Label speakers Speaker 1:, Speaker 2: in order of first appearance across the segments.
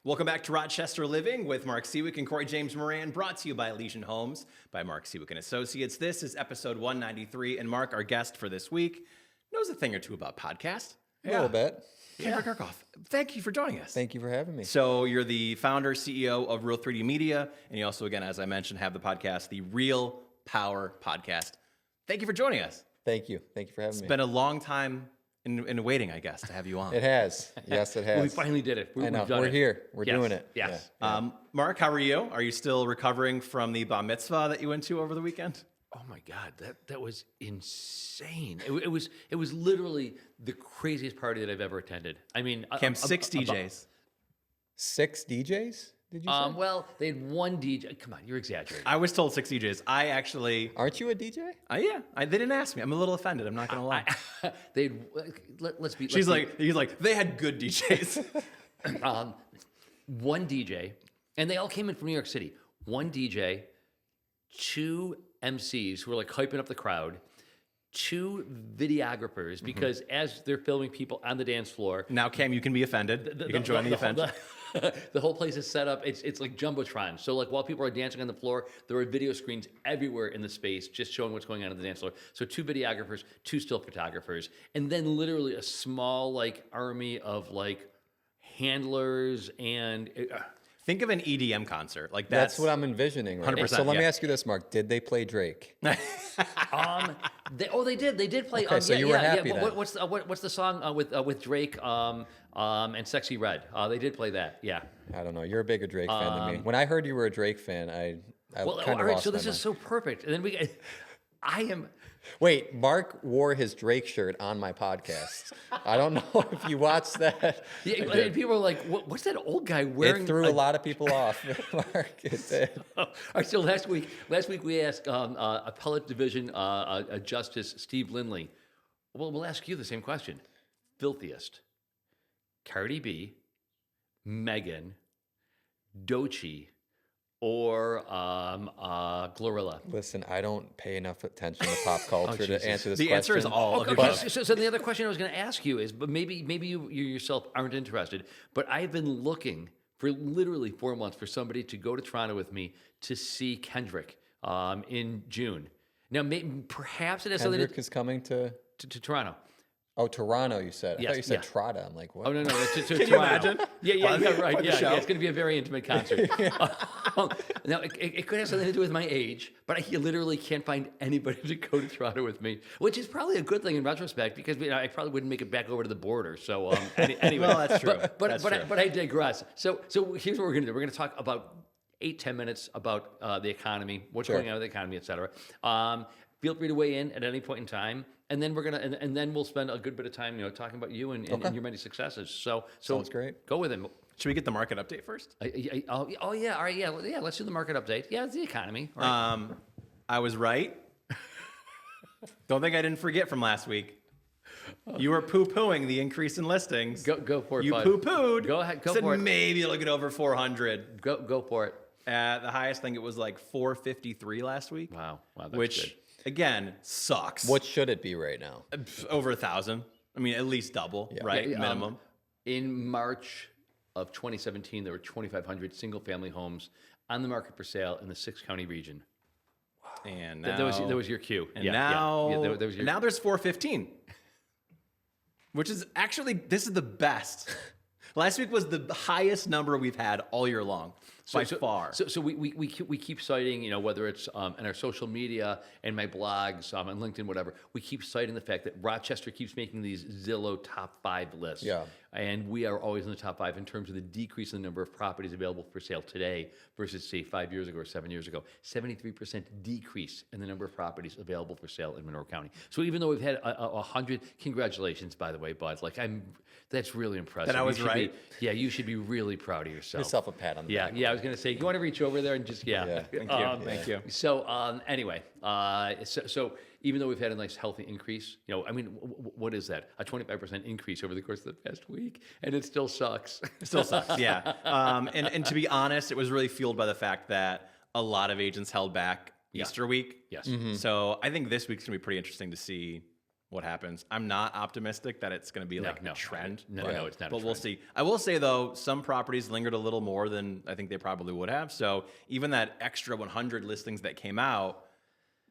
Speaker 1: Welcome back to Rochester Living with Mark Siwiec and Corey James Moran, brought to you by Elysian Homes by Mark Siwiec and Associates. This is episode 193, and Mark, our guest for this week, knows a thing or two about podcasts.
Speaker 2: A little bit.
Speaker 1: Cameron Kirkhoff, thank you for joining us.
Speaker 2: Thank you for having me.
Speaker 1: So you're the founder, CEO of Real3D Media, and you also, again, as I mentioned, have the podcast, the Real Power Podcast. Thank you for joining us.
Speaker 2: Thank you. Thank you for having me.
Speaker 1: It's been a long time in waiting, I guess, to have you on.
Speaker 2: It has. Yes, it has.
Speaker 3: We finally did it.
Speaker 2: I know. We're here. We're doing it.
Speaker 3: Yes.
Speaker 2: Yeah.
Speaker 1: Mark, how are you? Are you still recovering from the bar mitzvah that you went to over the weekend?
Speaker 3: Oh my God, that was insane. It was literally the craziest party that I've ever attended. I mean,
Speaker 1: Cam, 6 DJs.
Speaker 2: 6 DJs? Did you say?
Speaker 3: well, they had one DJ. Come on, you're exaggerating.
Speaker 1: I was told 6 DJs. I actually...
Speaker 2: Aren't you a DJ?
Speaker 1: Yeah. They didn't ask me. I'm a little offended. I'm not going to lie.
Speaker 3: Let's be.
Speaker 1: He's like, they had good DJs.
Speaker 3: One DJ, and they all came in from New York City. One DJ, 2 MCs who were like hyping up the crowd, 2 videographers, because as they're filming people on the dance floor.
Speaker 1: Now, Cam, you can be offended. You can join the offense.
Speaker 3: The whole place is set up. It's like Jumbotron. So like while people are dancing on the floor, there are video screens everywhere in the space just showing what's going on the dance floor. So 2 videographers, 2 still photographers, and then literally a small like army of like handlers and...
Speaker 1: Think of an EDM concert. Like
Speaker 2: That's what I'm envisioning. Right?
Speaker 1: 100%,
Speaker 2: So let me
Speaker 1: yeah.
Speaker 2: ask you this, Mark. Did they play Drake?
Speaker 3: They did. They did play.
Speaker 2: Okay, so you were happy then.
Speaker 3: What's the song with Drake and Sexy Red? They did play that. Yeah.
Speaker 2: I don't know. You're a bigger Drake fan than me. When I heard you were a Drake fan, I kind of
Speaker 3: all right.
Speaker 2: lost
Speaker 3: So
Speaker 2: my
Speaker 3: this
Speaker 2: mind.
Speaker 3: is so perfect. And then I am.
Speaker 2: Wait, Mark wore his Drake shirt on my podcast. I don't know if you watched that.
Speaker 3: Yeah, and people are like, "What's that old guy wearing?"
Speaker 2: It threw a lot of people off, Mark. It did.
Speaker 3: All right. So last week we asked Appellate Division Justice Steve Lindley. Well, we'll ask you the same question. Filthiest: Cardi B, Megan, Doechii, or Glorilla?
Speaker 2: Listen, I don't pay enough attention to pop culture to answer this
Speaker 1: The
Speaker 2: question.
Speaker 1: answer is all of the
Speaker 3: Okay,
Speaker 1: above.
Speaker 3: so the other question I was going to ask you is, but maybe you yourself aren't interested, but I've been looking for literally 4 months for somebody to go to Toronto with me to see Kendrick in June. Now, perhaps it has something
Speaker 2: Kendrick is coming to...
Speaker 3: to Toronto.
Speaker 2: Oh, Toronto, you said. I
Speaker 3: Yes,
Speaker 2: thought you said
Speaker 3: yeah.
Speaker 2: Trotta. I'm like, what?
Speaker 3: Oh, no, to
Speaker 1: Can you
Speaker 3: Toronto.
Speaker 1: imagine?
Speaker 3: Yeah, right.
Speaker 1: the
Speaker 3: Yeah,
Speaker 1: show?
Speaker 3: it's going to be a very intimate concert. Now, it could have something to do with my age, but I literally can't find anybody to go to Toronto with me, which is probably a good thing in retrospect because I probably wouldn't make it back over to the border. So anyway,
Speaker 1: Well, that's true.
Speaker 3: But I digress. So here's what we're going to do. We're going to talk about 8-10 minutes about the economy, what's going on with the economy, et cetera. Feel free to weigh in at any point in time, and then and then we'll spend a good bit of time, talking about you and your many successes. So
Speaker 2: Sounds great.
Speaker 3: Go with it.
Speaker 1: Should we get the market update first?
Speaker 3: Yeah, all right, yeah, let's do the market update. Yeah, it's the economy. Right?
Speaker 1: I was right. Don't think I didn't forget from last week. You were poo-pooing the increase in listings.
Speaker 3: Go for it.
Speaker 1: You
Speaker 3: bud.
Speaker 1: poo-pooed.
Speaker 3: Go ahead. Go
Speaker 1: said
Speaker 3: for it.
Speaker 1: maybe it'll get over 400.
Speaker 3: Go for it.
Speaker 1: At the highest thing, it was like 453 last week.
Speaker 3: Wow, that's
Speaker 1: which
Speaker 3: good.
Speaker 1: again sucks.
Speaker 2: What should it be right now?
Speaker 1: Over 1,000? I mean, at least double, right?
Speaker 3: Yeah,
Speaker 1: Minimum.
Speaker 3: In March of 2017, there were 2,500 single-family homes on the market for sale in the 6-county region.
Speaker 1: And
Speaker 3: That was your cue.
Speaker 1: And
Speaker 3: Yeah,
Speaker 1: now,
Speaker 3: that was your.
Speaker 1: now there's 415, which is actually, this is the best. Last week was the highest number we've had all year long, by far.
Speaker 3: So we keep citing, whether it's in our social media and my blogs, on LinkedIn, whatever, we keep citing the fact that Rochester keeps making these Zillow top 5 lists.
Speaker 2: Yeah.
Speaker 3: And we are always in the top 5 in terms of the decrease in the number of properties available for sale today versus, say, 5 years ago or 7 years ago. 73% decrease in the number of properties available for sale in Monroe County. So even though we've had 100, congratulations, by the way, Bud. That's really impressive.
Speaker 1: That I was right.
Speaker 3: You should be really proud of yourself.
Speaker 2: Yourself a pat on the back.
Speaker 3: Yeah, I was going to say, you want to reach over there and just,
Speaker 2: Thank
Speaker 1: you. Thank you.
Speaker 3: So anyway, so even though we've had a nice healthy increase, what is that? A 25% increase over the course of the past week, and it still sucks.
Speaker 1: It still sucks, yeah. And to be honest, it was really fueled by the fact that a lot of agents held back Easter week.
Speaker 3: Yes.
Speaker 1: So I think this week's going to be pretty interesting to see what happens. I'm not optimistic that it's going to be like
Speaker 3: no,
Speaker 1: a trend.
Speaker 3: no,
Speaker 1: but,
Speaker 3: no, it's not a
Speaker 1: But we'll
Speaker 3: trend.
Speaker 1: see. I will say though, some properties lingered a little more than I think they probably would have. So even that extra 100 listings that came out,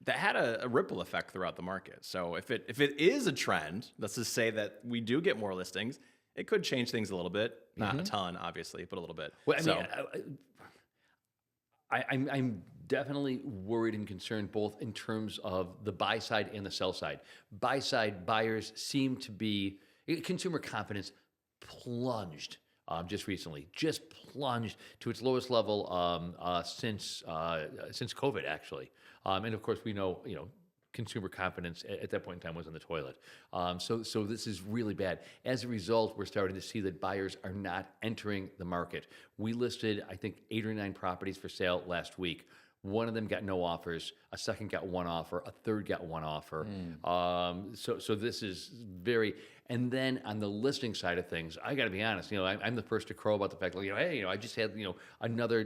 Speaker 1: that had a ripple effect throughout the market. So if it is a trend, let's just say that we do get more listings, it could change things a little bit. Not a ton, obviously, but a little bit.
Speaker 3: Well, I
Speaker 1: So-
Speaker 3: mean, I'm definitely worried and concerned both in terms of the buy side and the sell side. Buy side buyers seem to be consumer confidence plunged just recently, just plunged to its lowest level since COVID actually, and of course we know consumer confidence at that point in time was in the toilet. So this is really bad. As a result, we're starting to see that buyers are not entering the market. We listed, I think, 8 or 9 properties for sale last week. One of them got no offers. A second got one offer. A third got one offer. So this is very. And then on the listing side of things, I got to be honest. I'm the first to crow about the fact that hey, I just had another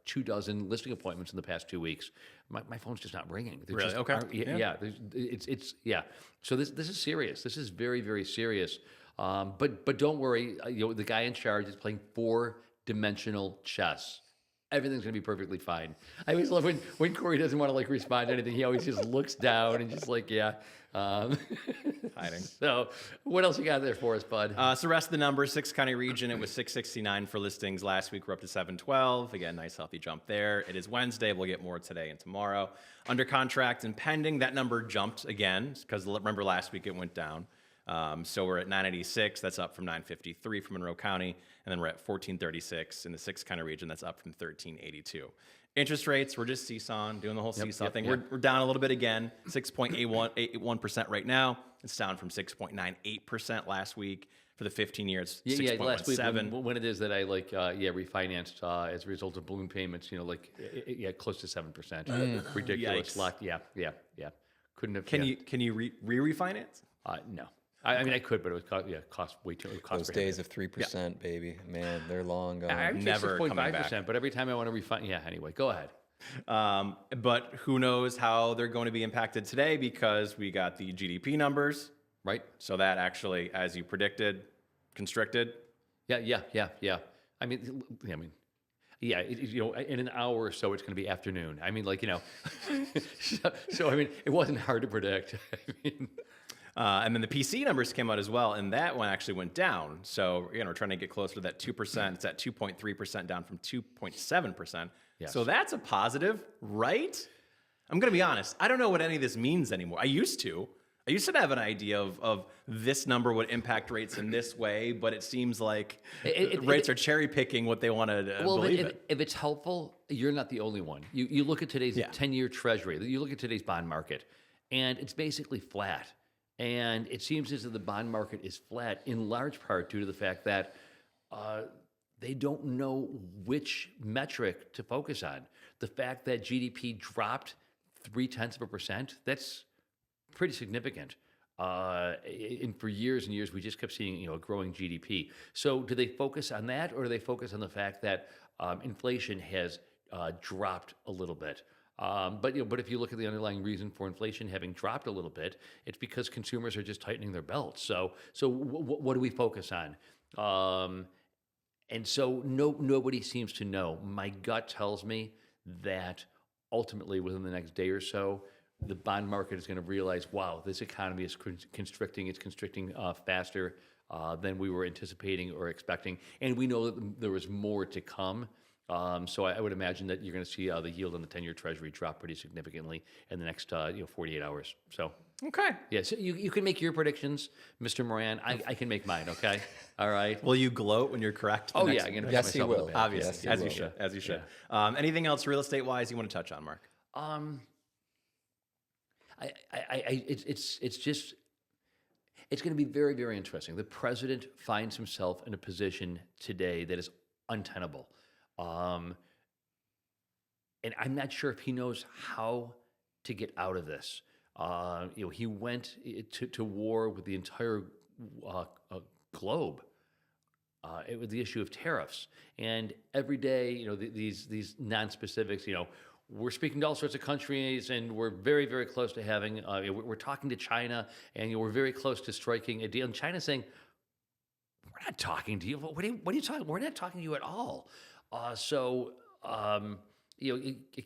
Speaker 3: 24 listing appointments in the past 2 weeks. My phone's just not ringing. There
Speaker 1: Really?
Speaker 3: just
Speaker 1: Okay.
Speaker 3: aren't- Yeah. It's yeah. So this is serious. This is very, very serious. But don't worry. The guy in charge is playing 4-dimensional chess. Everything's gonna be perfectly fine. I always love when Corey doesn't want to respond to anything. He always just looks down and just yeah.
Speaker 1: Hiding.
Speaker 3: So what else you got there for us, bud?
Speaker 1: So rest of the numbers, 6 county region, it was 669 for listings last week. We're up to 712. Again, nice healthy jump there. It is Wednesday. We'll get more today and tomorrow. Under contract and pending, that number jumped again because remember last week it went down. So we're at 986. That's up from 953 for Monroe County. And then we're at 1436 in the 6 county region. That's up from 1382. Interest rates, we're just seesawing, doing the whole seesaw thing.
Speaker 3: yep.
Speaker 1: We're down a little bit again, 6.81% right now. It's down from 6.98% last week. For the 15 years,
Speaker 3: Yeah, last week
Speaker 1: 6.17.
Speaker 3: when it is that I refinanced as a result of balloon payments, close to 7%. Ridiculous.
Speaker 1: Yikes.
Speaker 3: Locked. Yeah. Couldn't have.
Speaker 1: Can you re-refinance?
Speaker 3: No. I mean, I could, but it would cost way too. It would cost
Speaker 2: Those days of 3%, baby, man, they're long gone.
Speaker 3: I would
Speaker 1: Never
Speaker 3: say
Speaker 1: coming back.
Speaker 3: 6.5%, but every time I want to refund, anyway, go ahead.
Speaker 1: But who knows how they're going to be impacted today because we got the GDP numbers.
Speaker 3: Right?
Speaker 1: So that actually, as you predicted, constricted.
Speaker 3: Yeah. I mean, in an hour or so, it's going to be afternoon. I mean, so I mean, it wasn't hard to predict. I mean,
Speaker 1: And then the PC numbers came out as well, and that one actually went down. So we're trying to get closer to that 2%. It's at 2.3%, down from 2.7%.
Speaker 3: Yes.
Speaker 1: So that's a positive, right? I'm going to be honest. I don't know what any of this means anymore. I used to have an idea of this number would impact rates in this way, but it seems like rates are cherry picking what they want to believe in.
Speaker 3: if it's helpful, you're not the only one. You look at today's 10-year Treasury. You look at today's bond market, and it's basically flat. And it seems as if the bond market is flat in large part due to the fact that they don't know which metric to focus on. The fact that GDP dropped 0.3%, that's pretty significant. And for years and years, we just kept seeing a growing GDP. So do they focus on that, or do they focus on the fact that inflation has dropped a little bit? But if you look at the underlying reason for inflation having dropped a little bit, it's because consumers are just tightening their belts. So what do we focus on? And so nobody seems to know. My gut tells me that ultimately within the next day or so, the bond market is going to realize, wow, this economy is constricting. It's constricting faster than we were anticipating or expecting, and we know that there is more to come. So I would imagine that you're going to see the yield on the 10-year Treasury drop pretty significantly in the next 48 hours. So
Speaker 1: Okay.
Speaker 3: yeah, so you can make your predictions, Mr. Moran. I can make mine. Okay, all right.
Speaker 1: Will you gloat when you're correct?
Speaker 3: Oh yeah, I'm going to
Speaker 2: Yes, he will.
Speaker 1: Obviously,
Speaker 2: Yes, he
Speaker 1: as you
Speaker 2: will.
Speaker 1: should. As you should. Anything else real estate wise you want to touch on, Mark?
Speaker 3: It's going to be very, very interesting. The president finds himself in a position today that is untenable. And I'm not sure if he knows how to get out of this. He went to war with the entire globe. It was the issue of tariffs, and every day, these non-specifics. we're speaking to all sorts of countries, and we're very, very close to having. We're talking to China, and we're very close to striking a deal. And China's saying, "We're not talking to you. What are you talking? We're not talking to you at all."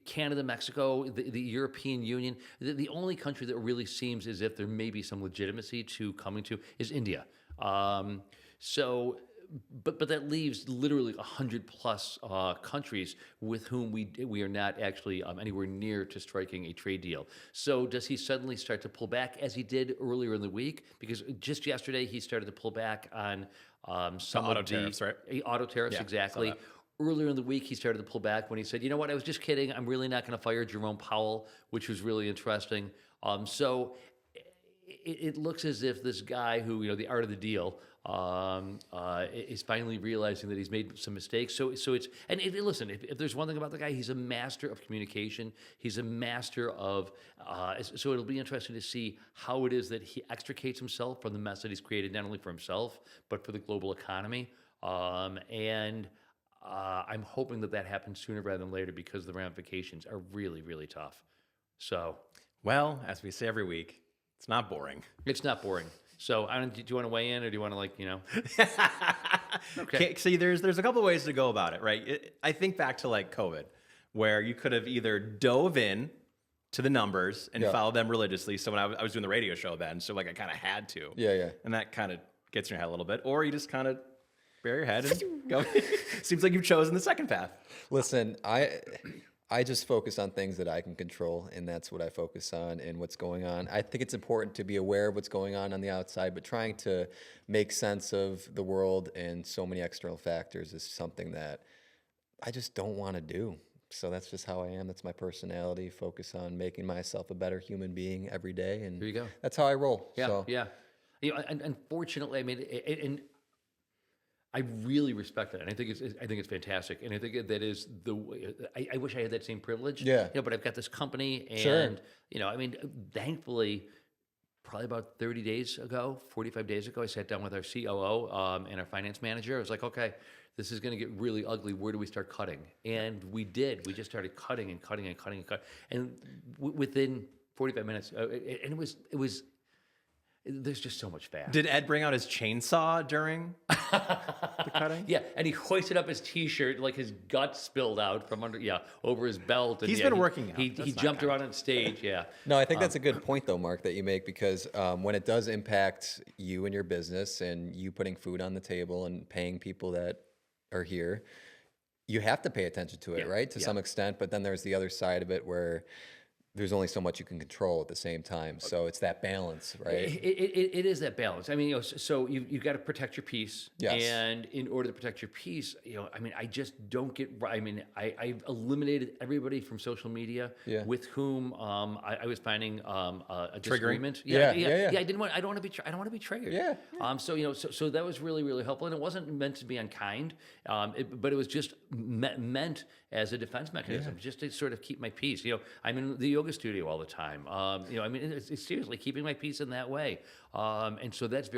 Speaker 3: Canada, Mexico, the European Union, the only country that really seems as if there may be some legitimacy to coming to is India. But that leaves literally 100 plus countries with whom we are not actually anywhere near to striking a trade deal. So does he suddenly start to pull back as he did earlier in the week? Because just yesterday he started to pull back on some
Speaker 1: auto
Speaker 3: of
Speaker 1: tariffs, right?
Speaker 3: Auto tariffs,
Speaker 1: Yeah,
Speaker 3: exactly.
Speaker 1: saw that.
Speaker 3: Earlier in the week, he started to pull back when he said, "You know what? I was just kidding. I'm really not going to fire Jerome Powell," which was really interesting. It looks as if this guy who, the art of the deal, is finally realizing that he's made some mistakes. Listen, if there's one thing about the guy, he's a master of communication. He's a master of, so it'll be interesting to see how it is that he extricates himself from the mess that he's created, not only for himself, but for the global economy. I'm hoping that happens sooner rather than later because the ramifications are really, really tough. So,
Speaker 1: Well, as we say every week, it's not boring.
Speaker 3: it's not boring. So, do you want to weigh in, or do you want to
Speaker 1: Okay. See, there's a couple of ways to go about it, right? I think back to like COVID, where you could have either dove in to the numbers and followed them religiously. So when I was doing the radio show then, so like I kind of had to.
Speaker 2: Yeah.
Speaker 1: And that kind of gets in your head a little bit. Or you just kind of bury your head and go. Seems like you've chosen the second path.
Speaker 2: Listen, I just focus on things that I can control, and that's what I focus on and what's going on. I think it's important to be aware of what's going on the outside, but trying to make sense of the world and so many external factors is something that I just don't want to do. So that's just how I am. That's my personality. Focus on making myself a better human being every day, and
Speaker 3: There you go.
Speaker 2: that's how I roll.
Speaker 3: Yeah,
Speaker 2: So.
Speaker 3: yeah. And unfortunately, I mean, and I really respect that, and I think it's fantastic, and I think that is the way. I wish I had that same privilege.
Speaker 2: Yeah.
Speaker 3: But I've got this company, and
Speaker 2: Sure.
Speaker 3: I mean, thankfully, probably about 30 days ago, 45 days ago, I sat down with our COO and our finance manager. I was like, okay, this is going to get really ugly. Where do we start cutting? And we did. We just started cutting and cutting and cutting and cutting, and within 45 minutes, and it was. There's just so much fat.
Speaker 1: Did Ed bring out his chainsaw during the cutting?
Speaker 3: Yeah, and he hoisted up his T-shirt like his gut spilled out from under, over his belt. And
Speaker 1: He's been working out.
Speaker 3: He
Speaker 1: That's not
Speaker 3: jumped
Speaker 1: kind.
Speaker 3: around on stage. Yeah.
Speaker 2: No, I think that's a good point, though, Mark, that you make, because when it does impact you and your business and you putting food on the table and paying people that are here, you have to pay attention to it,
Speaker 3: Yeah,
Speaker 2: right? To
Speaker 3: yeah.
Speaker 2: some extent. But then there's the other side of it where there's only so much you can control at the same time. So it's that balance, right?
Speaker 3: It is that balance. I mean, so you've got to protect your peace.
Speaker 2: Yes.
Speaker 3: And in order to protect your peace, I mean, I just don't get. I mean, I've eliminated everybody from social media with whom I was finding a disagreement.
Speaker 2: Yeah.
Speaker 3: I didn't want. I don't want to be triggered.
Speaker 2: Yeah.
Speaker 3: So that was really, really helpful, and it wasn't meant to be unkind. But it was just meant as a defense mechanism, just to sort of keep my peace. I'm in the yoga studio all the time. I mean, it's seriously keeping my peace in that way. And so that's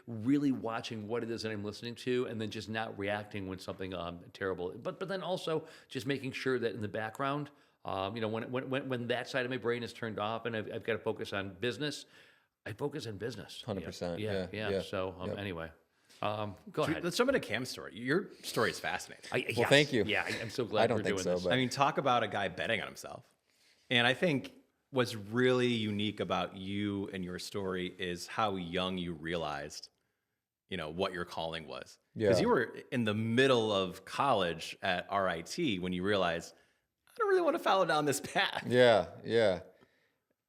Speaker 3: really watching what it is that I'm listening to, and then just not reacting when something terrible. But then also just making sure that in the background, when that side of my brain is turned off and I've got to focus on business, I focus on business.
Speaker 2: 100%.
Speaker 3: Yeah. So anyway. Go ahead.
Speaker 1: Let's jump into Cam's story. Your story is fascinating.
Speaker 3: Yes.
Speaker 2: thank you.
Speaker 3: Yeah, I'm so glad
Speaker 2: I don't
Speaker 3: we're
Speaker 2: think
Speaker 3: doing
Speaker 2: so,
Speaker 3: this.
Speaker 2: but
Speaker 1: I mean, talk about a guy betting on himself. And I think what's really unique about you and your story is how young you realized, what your calling was. Because
Speaker 2: Yeah.
Speaker 1: you were in the middle of college at RIT when you realized, I don't really want to follow down this path.
Speaker 2: Yeah.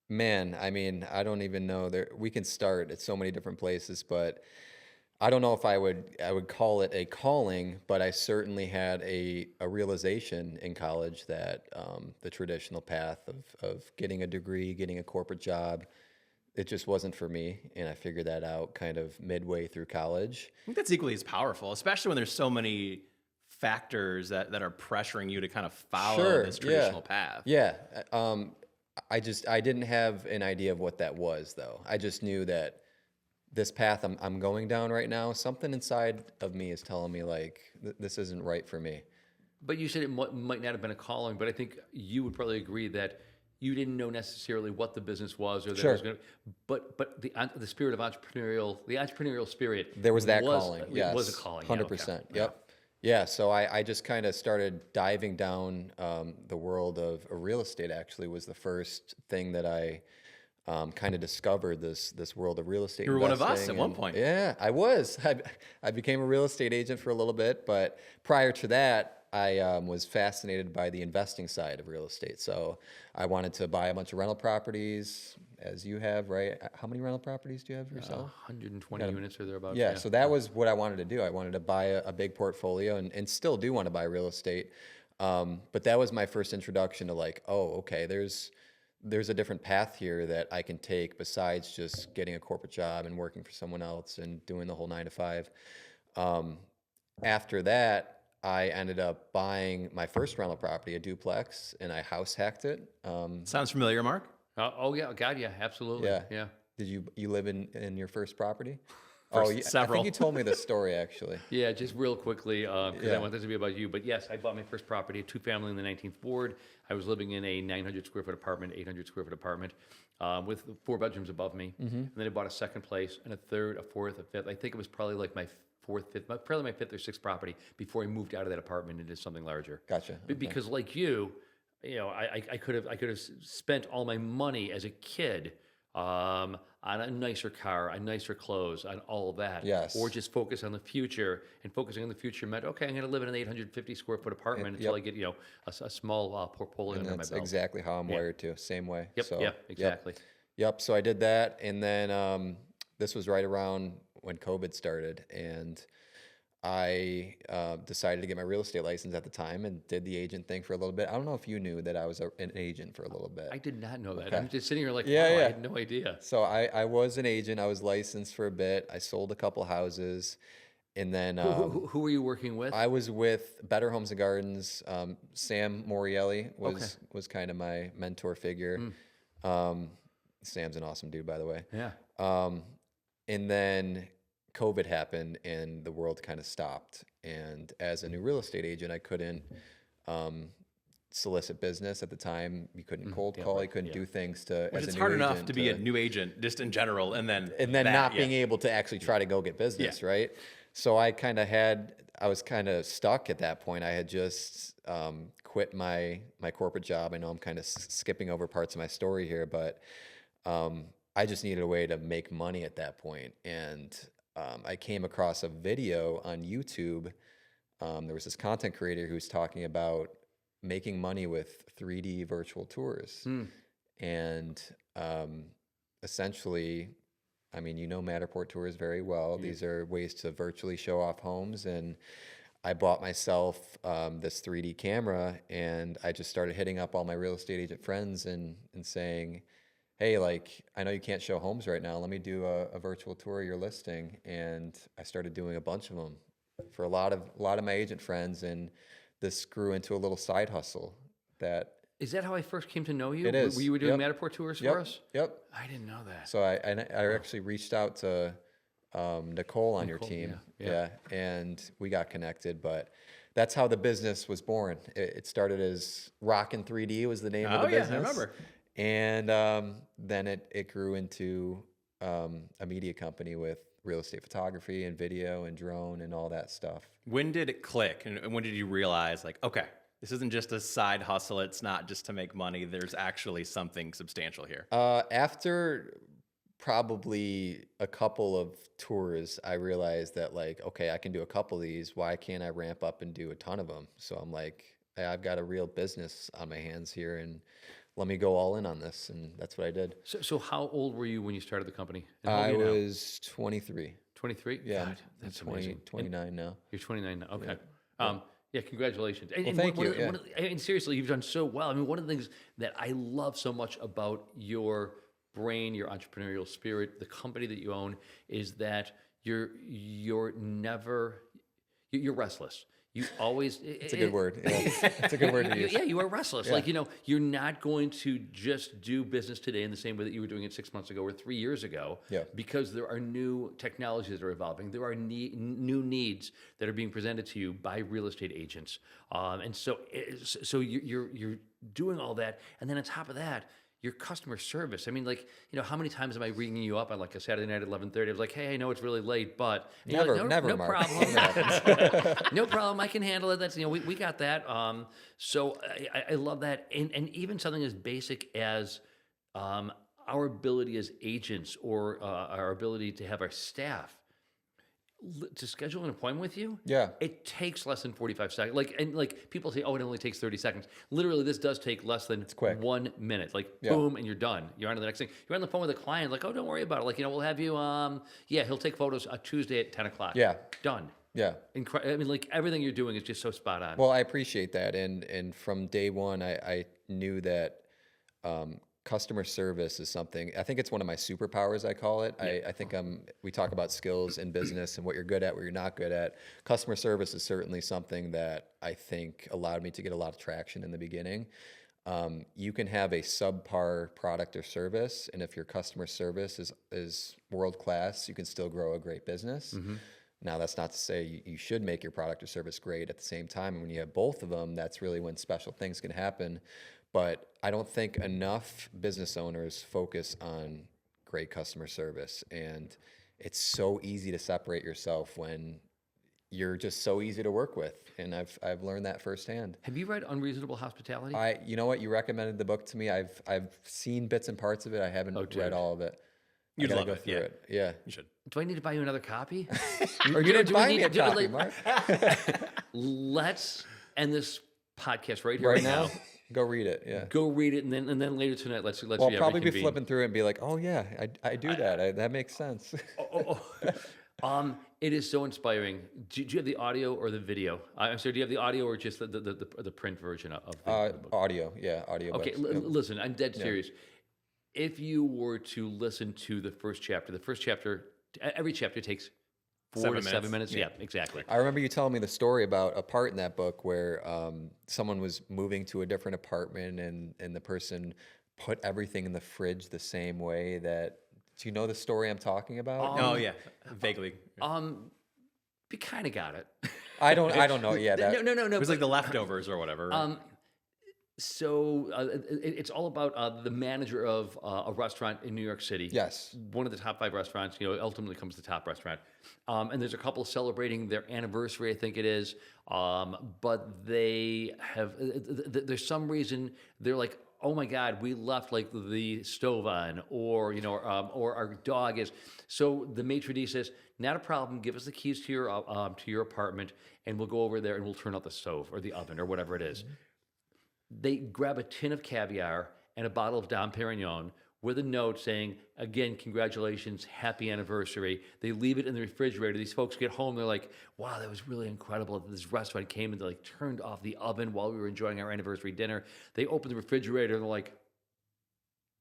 Speaker 2: Man, I mean, I don't even know. We can start at so many different places, but I don't know if I would call it a calling, but I certainly had a realization in college that the traditional path of getting a degree, getting a corporate job, it just wasn't for me. And I figured that out kind of midway through college.
Speaker 1: I think that's equally as powerful, especially when there's so many factors that are pressuring you to kind of follow this traditional path.
Speaker 2: Yeah. I didn't have an idea of what that was, though. I just knew that this path I'm going down right now, something inside of me is telling me, like, this isn't right for me.
Speaker 3: But you said it might not have been a calling, but I think you would probably agree that you didn't know necessarily what the business was, or that it was going to. But the spirit of the entrepreneurial spirit,
Speaker 2: There was that calling. Yes,
Speaker 3: was a calling.
Speaker 2: 100%. Yep. Yeah. So I just kind of started diving down the world of real estate. Actually, was the first thing that I kind of discovered this world of real estate.
Speaker 1: You were one of us
Speaker 2: investing.
Speaker 1: at one point.
Speaker 2: Yeah, I was. I became a real estate agent for a little bit, but prior to that, I was fascinated by the investing side of real estate. So I wanted to buy a bunch of rental properties, as you have, right? How many rental properties do you have yourself?
Speaker 3: 120 units or thereabouts.
Speaker 2: Yeah, so that was what I wanted to do. I wanted to buy a big portfolio, and still do want to buy real estate. But that was my first introduction to like, oh, okay, there's a different path here that I can take besides just getting a corporate job and working for someone else and doing the whole 9 to 5. After that, I ended up buying my first rental property, a duplex, and I house hacked it.
Speaker 1: Sounds familiar, Mark?
Speaker 3: Oh yeah, God, yeah, absolutely. Yeah.
Speaker 2: Did you live in your first property? I
Speaker 1: Several.
Speaker 2: think you told me this story actually.
Speaker 3: Yeah, just real quickly, because I want this to be about you. But yes, I bought my first property, a 2-family in the 19th ward. I was living in a 900 square foot apartment, 800 square foot apartment, with 4 bedrooms above me. And then I bought a second place, and a third, a fourth, a fifth. I think it was probably like my probably my 5th or 6th property before I moved out of that apartment into something larger.
Speaker 2: Gotcha. Okay.
Speaker 3: Because like you know, I could have spent all my money as a kid on a nicer car, on nicer clothes, on all of that.
Speaker 2: Yes.
Speaker 3: Or just focus on the future. And focusing on the future meant, okay, I'm going to live in an 850 square foot apartment until I get, a small portfolio under my
Speaker 2: That's
Speaker 3: belt.
Speaker 2: exactly how I'm wired too. Same way.
Speaker 3: Yep.
Speaker 2: So,
Speaker 3: Yeah. Exactly.
Speaker 2: Yep. So I did that, and then this was right around when COVID started, and I decided to get my real estate license at the time and did the agent thing for a little bit. I don't know if you knew that I was an agent for a little bit.
Speaker 3: I did not know that.
Speaker 2: Okay.
Speaker 3: I'm just sitting here like,
Speaker 2: Yeah,
Speaker 3: wow, I
Speaker 2: yeah.
Speaker 3: had no idea.
Speaker 2: So I was an agent. I was licensed for a bit. I sold a couple houses, and then
Speaker 3: Who were you working with?
Speaker 2: I was with Better Homes and Gardens. Sam Morielli was kind of my mentor figure. Sam's an awesome dude, by the way.
Speaker 3: Yeah.
Speaker 2: And then COVID happened and the world kind of stopped. And as a new real estate agent, I couldn't solicit business at the time. You couldn't cold call. You couldn't do things to.
Speaker 1: Which
Speaker 2: as
Speaker 1: it's
Speaker 2: a new
Speaker 1: hard enough
Speaker 2: agent
Speaker 1: to be a new agent, just in general, and then
Speaker 2: not being able to actually try to go get business, right? So I was kind of stuck at that point. I had just quit my corporate job. I know I'm kind of skipping over parts of my story here, but I just needed a way to make money at that point. And I came across a video on YouTube. There was this content creator who was talking about making money with 3D virtual tours. And essentially, I mean, Matterport tours very well. These are ways to virtually show off homes. And I bought myself this 3D camera, and I just started hitting up all my real estate agent friends and saying, hey, like, I know you can't show homes right now. Let me do a virtual tour of your listing. And I started doing a bunch of them for a lot of my agent friends. And this grew into a little side hustle that.
Speaker 3: Is that how I first came to know you?
Speaker 2: It is.
Speaker 3: Were you doing Matterport tours for us?
Speaker 2: Yep.
Speaker 3: I didn't know that.
Speaker 2: So I actually reached out to Nicole on your team. Yeah. And we got connected, but that's how the business was born. It started as Rockin' 3D was the name of the business.
Speaker 1: I remember.
Speaker 2: And then it grew into a media company with real estate photography and video and drone and all that stuff.
Speaker 1: When did it click? And when did you realize, like, okay, this isn't just a side hustle. It's not just to make money. There's actually something substantial here.
Speaker 2: After probably a couple of tours, I realized that, like, okay, I can do a couple of these. Why can't I ramp up and do a ton of them? So I'm like, hey, I've got a real business on my hands here, and let me go all in on this. And that's what I did.
Speaker 3: So how old were you when you started the company? And how
Speaker 2: I
Speaker 3: old are you now?
Speaker 2: was 23.
Speaker 3: 23?
Speaker 2: Yeah,
Speaker 3: God, that's
Speaker 2: I'm
Speaker 3: amazing.
Speaker 2: 29 now.
Speaker 3: You're 29 now. Okay. Yeah, congratulations. And,
Speaker 2: thank you.
Speaker 3: And seriously, you've done so well. I mean, one of the things that I love so much about your brain, your entrepreneurial spirit, the company that you own, is that you're restless. You always.
Speaker 2: It's a good word. Yeah. It's a good word to use.
Speaker 3: Yeah, you are restless.
Speaker 2: Yeah.
Speaker 3: Like, you're not going to just do business today in the same way that you were doing it 6 months ago or 3 years ago.
Speaker 2: Yeah.
Speaker 3: Because there are new technologies that are evolving. There are new needs that are being presented to you by real estate agents. And so you're doing all that. And then on top of that, your customer service. I mean, like, how many times am I ringing you up on like a Saturday night at 11:30? I was like, hey, I know it's really late, but and you're like,
Speaker 2: Never,
Speaker 3: no
Speaker 2: Mark.
Speaker 3: problem. No problem. I can handle it. That's we got that. So I love that, and even something as basic as our ability as agents or our ability to have our staff to schedule an appointment with you.
Speaker 2: Yeah.
Speaker 3: It takes less than 45 seconds. Like people say, oh, it only takes 30 seconds. Literally, this does take less than
Speaker 2: quick.
Speaker 3: 1 minute. Like,
Speaker 2: Yeah.
Speaker 3: boom, and you're done. You're on to the next thing. You're on the phone with a client, like, oh, don't worry about it. Like, we'll have you, he'll take photos Tuesday at 10 o'clock.
Speaker 2: Yeah.
Speaker 3: Done.
Speaker 2: Yeah.
Speaker 3: I mean, like, everything you're doing is just so spot on.
Speaker 2: Well, I appreciate that, and from day one, I knew that customer service is something. I think it's one of my superpowers. I call it. I think we talk about skills in business and what you're good at, what you're not good at. Customer service is certainly something that I think allowed me to get a lot of traction in the beginning. You can have a subpar product or service, and if your customer service is world class, you can still grow a great business. Now, that's not to say you should make your product or service great at the same time. And when you have both of them, that's really when special things can happen. But I don't think enough business owners focus on great customer service. And it's so easy to separate yourself when you're just so easy to work with. And I've learned that firsthand.
Speaker 3: Have you read Unreasonable Hospitality?
Speaker 2: You know what? You recommended the book to me. I've seen bits and parts of it. I haven't read all of it.
Speaker 1: You'd
Speaker 2: I gotta
Speaker 1: love
Speaker 2: go
Speaker 1: it,
Speaker 2: through
Speaker 1: yeah.
Speaker 2: it. Yeah.
Speaker 1: You should.
Speaker 3: Do I need to buy you another copy?
Speaker 2: You didn't
Speaker 3: do we
Speaker 2: buy
Speaker 3: need
Speaker 2: me a
Speaker 3: to do it
Speaker 2: copy,
Speaker 3: like-
Speaker 2: Mark.
Speaker 3: Let's end this podcast right here,
Speaker 2: Right now? Go read it. Yeah.
Speaker 3: Go read it, and then later tonight, let's
Speaker 2: Well, I'll probably be
Speaker 3: reconvene.
Speaker 2: flipping through it and be like, oh yeah, I do that. That makes sense.
Speaker 3: It is so inspiring. Do you have the audio or the video? I'm sorry. Do you have the audio or just the print version of the book?
Speaker 2: Audio. Yeah. Audio.
Speaker 3: Okay,
Speaker 2: books. Yep.
Speaker 3: listen. I'm dead serious. If you were to listen to the first chapter, every chapter takes 4 to 7 minutes. Yeah, exactly.
Speaker 2: I remember you telling me the story about a part in that book where someone was moving to a different apartment and the person put everything in the fridge the same way that. Do you know the story I'm talking about?
Speaker 1: Oh yeah, vaguely.
Speaker 3: You kind of got it.
Speaker 2: I don't know. Yeah. That,
Speaker 3: No.
Speaker 1: It was like the leftovers or whatever. Right?
Speaker 3: So it's all about the manager of a restaurant in New York City.
Speaker 2: Yes.
Speaker 3: One of the top 5 restaurants, ultimately comes the top restaurant. And there's a couple celebrating their anniversary, I think it is. But they have, there's some reason they're like, oh my God, we left like the stove on, or our dog is. So the maitre d' says, not a problem. Give us the keys to your apartment, and we'll go over there and we'll turn out the stove or the oven or whatever it is. They grab a tin of caviar and a bottle of Dom Perignon with a note saying, again, congratulations, happy anniversary. They leave it in the refrigerator. These folks get home. They're like, wow, that was really incredible. This restaurant came and they like turned off the oven while we were enjoying our anniversary dinner. They open the refrigerator and they're like,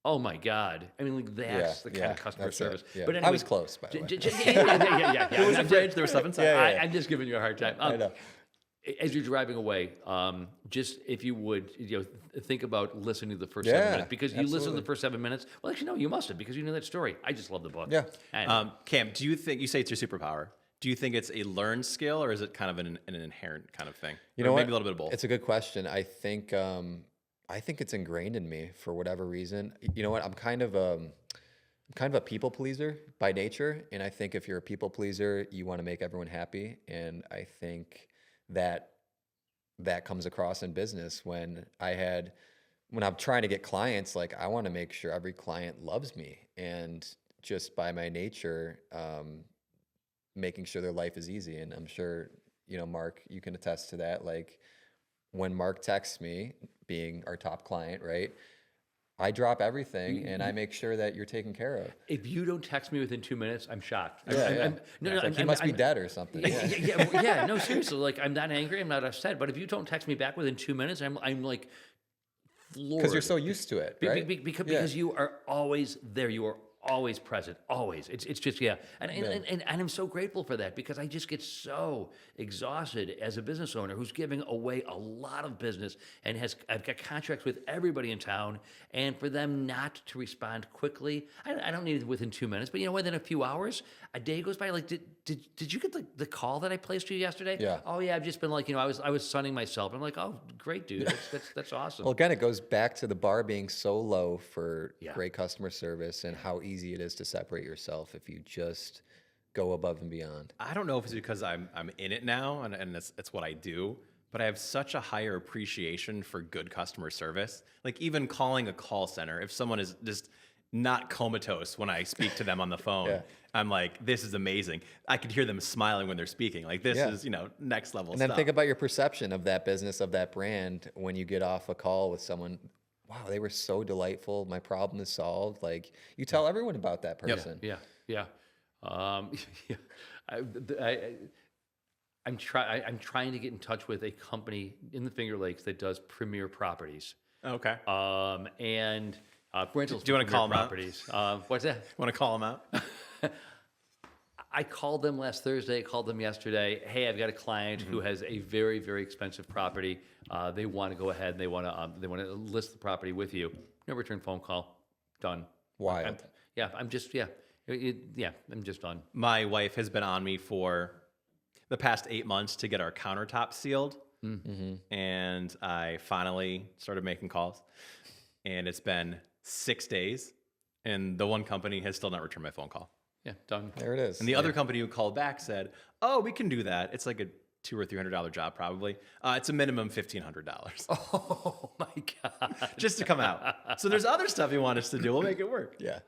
Speaker 3: oh my God. I mean, like that's the kind of customer service.
Speaker 2: Yeah.
Speaker 3: But anyway,
Speaker 2: I was close, by the way.
Speaker 3: yeah.
Speaker 1: There was a fridge. There was stuff inside.
Speaker 3: I'm just giving you a hard time.
Speaker 2: I know.
Speaker 3: As you're driving away, just if you would, think about listening to the first 7 minutes, because you listen to
Speaker 2: absolutely.
Speaker 3: the first 7 minutes. Well, actually, no, you must have, because you know that story. I just love the book.
Speaker 2: Yeah.
Speaker 3: And,
Speaker 1: Cam, do you think you say it's your superpower? Do you think it's a learned skill, or is it kind of an inherent kind of thing?
Speaker 2: You
Speaker 1: Or
Speaker 2: know what?
Speaker 1: maybe a little bit of both.
Speaker 2: It's a good question. I think it's ingrained in me for whatever reason. You know what? I'm kind of a people pleaser by nature, and I think if you're a people pleaser, you want to make everyone happy, and I think that comes across in business when I'm trying to get clients, like I want to make sure every client loves me, and just by my nature, making sure their life is easy. And I'm sure, Mark, you can attest to that. Like when Mark texts me, being our top client, right? I drop everything and I make sure that you're taken care of.
Speaker 3: if you don't text me within 2 minutes, I'm shocked.
Speaker 2: He must be dead or something. Yeah.
Speaker 3: No, seriously. Like, I'm not angry. I'm not upset. But if you don't text me back within 2 minutes, I'm like floored.
Speaker 2: Because you're so used to it, right?
Speaker 3: Because you are always there. You are always present, always. It's just and I'm so grateful for that because I just get so exhausted as a business owner who's giving away a lot of business and I've got contracts with everybody in town, and for them not to respond quickly, I don't need it within 2 minutes, but within a few hours, a day goes by. Like, did you get the call that I placed to you yesterday?
Speaker 2: Yeah.
Speaker 3: Oh yeah, I've just been like I was sunning myself. I'm like, oh great dude, that's awesome.
Speaker 2: Well, again, it goes back to the bar being so low for
Speaker 3: Yeah.
Speaker 2: great customer service and how easy it is to separate yourself if you just go above and beyond.
Speaker 1: I don't know if it's because I'm in it now and it's what I do, but I have such a higher appreciation for good customer service. Like even calling a call center, if someone is just not comatose when I speak to them on the phone,
Speaker 2: Yeah.
Speaker 1: I'm like, this is amazing. I could hear them smiling when they're speaking. Like this
Speaker 2: Yeah.
Speaker 1: is, next level
Speaker 2: And then
Speaker 1: stuff.
Speaker 2: think about your perception of that business, of that brand, when you get off a call with someone. Wow, they were so delightful. My problem is solved. Like you tell everyone about that person.
Speaker 3: Yeah. Yeah. Yeah. I'm trying to get in touch with a company in the Finger Lakes that does premier properties.
Speaker 1: Okay.
Speaker 3: And rentals.
Speaker 1: Do you wanna
Speaker 3: for
Speaker 1: call
Speaker 3: premier
Speaker 1: 'em out?
Speaker 3: properties? What's that?
Speaker 1: Want to call them out?
Speaker 3: I called them last Thursday, called them yesterday. Hey, I've got a client who has a very, very expensive property. They want to go ahead and they want to list the property with you. No return phone call. Done.
Speaker 2: Wild.
Speaker 3: I'm just done.
Speaker 1: My wife has been on me for the past 8 months to get our countertop sealed. And I finally started making calls. And it's been 6 days. And the one company has still not returned my phone call.
Speaker 3: Yeah, done.
Speaker 2: There it is.
Speaker 1: And the other company who called back said, "Oh, we can do that. It's like a $200 or $300 job, probably. It's a minimum $1,500
Speaker 3: Oh my God.
Speaker 1: just to come out. So there's other stuff you want us to do. We'll make it work."
Speaker 2: Yeah.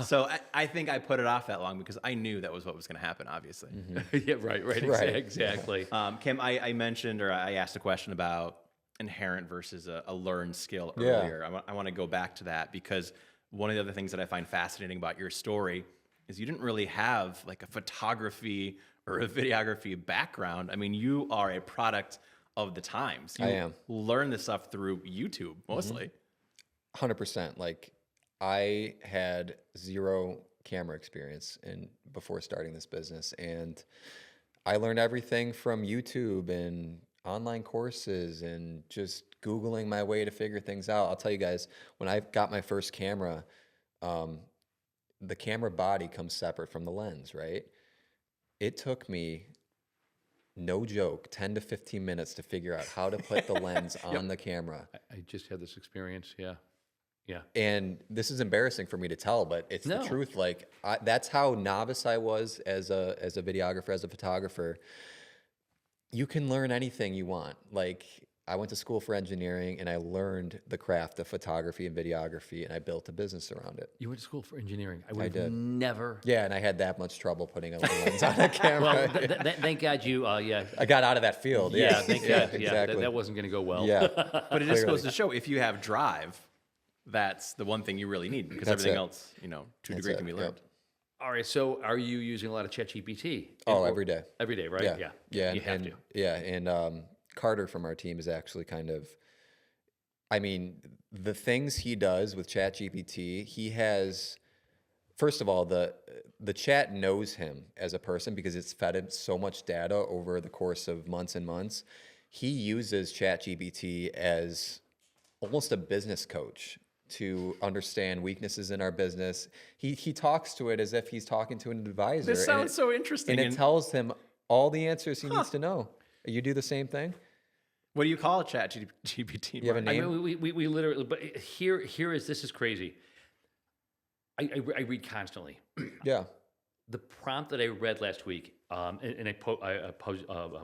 Speaker 1: So I think I put it off that long because I knew that was what was going to happen. Obviously,
Speaker 3: Yeah, right.
Speaker 2: Right.
Speaker 3: Exactly.
Speaker 1: Kim, I mentioned or I asked a question about inherent versus a learned skill
Speaker 2: Yeah.
Speaker 1: earlier. I want to go back to that because one of the other things that I find fascinating about your story is you didn't really have like a photography or a videography background. I mean, you are a product of the times. You
Speaker 2: I am.
Speaker 1: learn this stuff through YouTube mostly.
Speaker 2: 100%. Like I had zero camera experience before starting this business, and I learned everything from YouTube and online courses and just Googling my way to figure things out. I'll tell you guys, when I got my first camera, the camera body comes separate from the lens, right? It took me, no joke, 10 to 15 minutes to figure out how to put the lens on the camera.
Speaker 3: I just had this experience. Yeah. Yeah.
Speaker 2: And this is embarrassing for me to tell, but it's the
Speaker 3: No.
Speaker 2: truth. Like that's how novice I was as a videographer, as a photographer. You can learn anything you want. Like I went to school for engineering and I learned the craft of photography and videography, and I built a business around it.
Speaker 3: You went to school for engineering. I would have
Speaker 2: did.
Speaker 3: never.
Speaker 2: Yeah, and I had that much trouble putting a lens on a camera.
Speaker 3: Well, thank God you. Yeah.
Speaker 2: I got out of that field.
Speaker 3: Yeah.
Speaker 2: Yeah,
Speaker 3: Thank
Speaker 2: yeah,
Speaker 3: God. Yeah.
Speaker 2: exactly.
Speaker 3: That wasn't going to go well.
Speaker 2: Yeah,
Speaker 1: But it just goes to show if you have drive, that's the one thing you really need because
Speaker 2: That's
Speaker 1: everything
Speaker 2: it.
Speaker 1: else, to a
Speaker 2: That's
Speaker 1: degree
Speaker 2: it,
Speaker 1: can be
Speaker 2: yep.
Speaker 1: learned.
Speaker 3: All right. So, are you using a lot of ChatGPT?
Speaker 2: Oh, every day.
Speaker 3: Every day, right?
Speaker 2: Yeah, yeah,
Speaker 3: You have
Speaker 2: and
Speaker 3: to.
Speaker 2: yeah, and Carter from our team is actually kind of, I mean, the things he does with ChatGPT, he has, first of all, the chat knows him as a person because it's fed him so much data over the course of months and months. He uses ChatGPT as almost a business coach to understand weaknesses in our business. He talks to it as if he's talking to an advisor.
Speaker 1: This
Speaker 2: and
Speaker 1: sounds
Speaker 2: it-
Speaker 1: so interesting.
Speaker 2: And it tells him all the answers he needs to know. You do the same thing?
Speaker 1: What do you call it, ChatGPT?
Speaker 2: You have a
Speaker 1: Mark?
Speaker 3: I
Speaker 2: name?
Speaker 3: mean, we literally. But here is this is crazy. I read constantly.
Speaker 2: Yeah.
Speaker 3: The prompt that I read last week, and I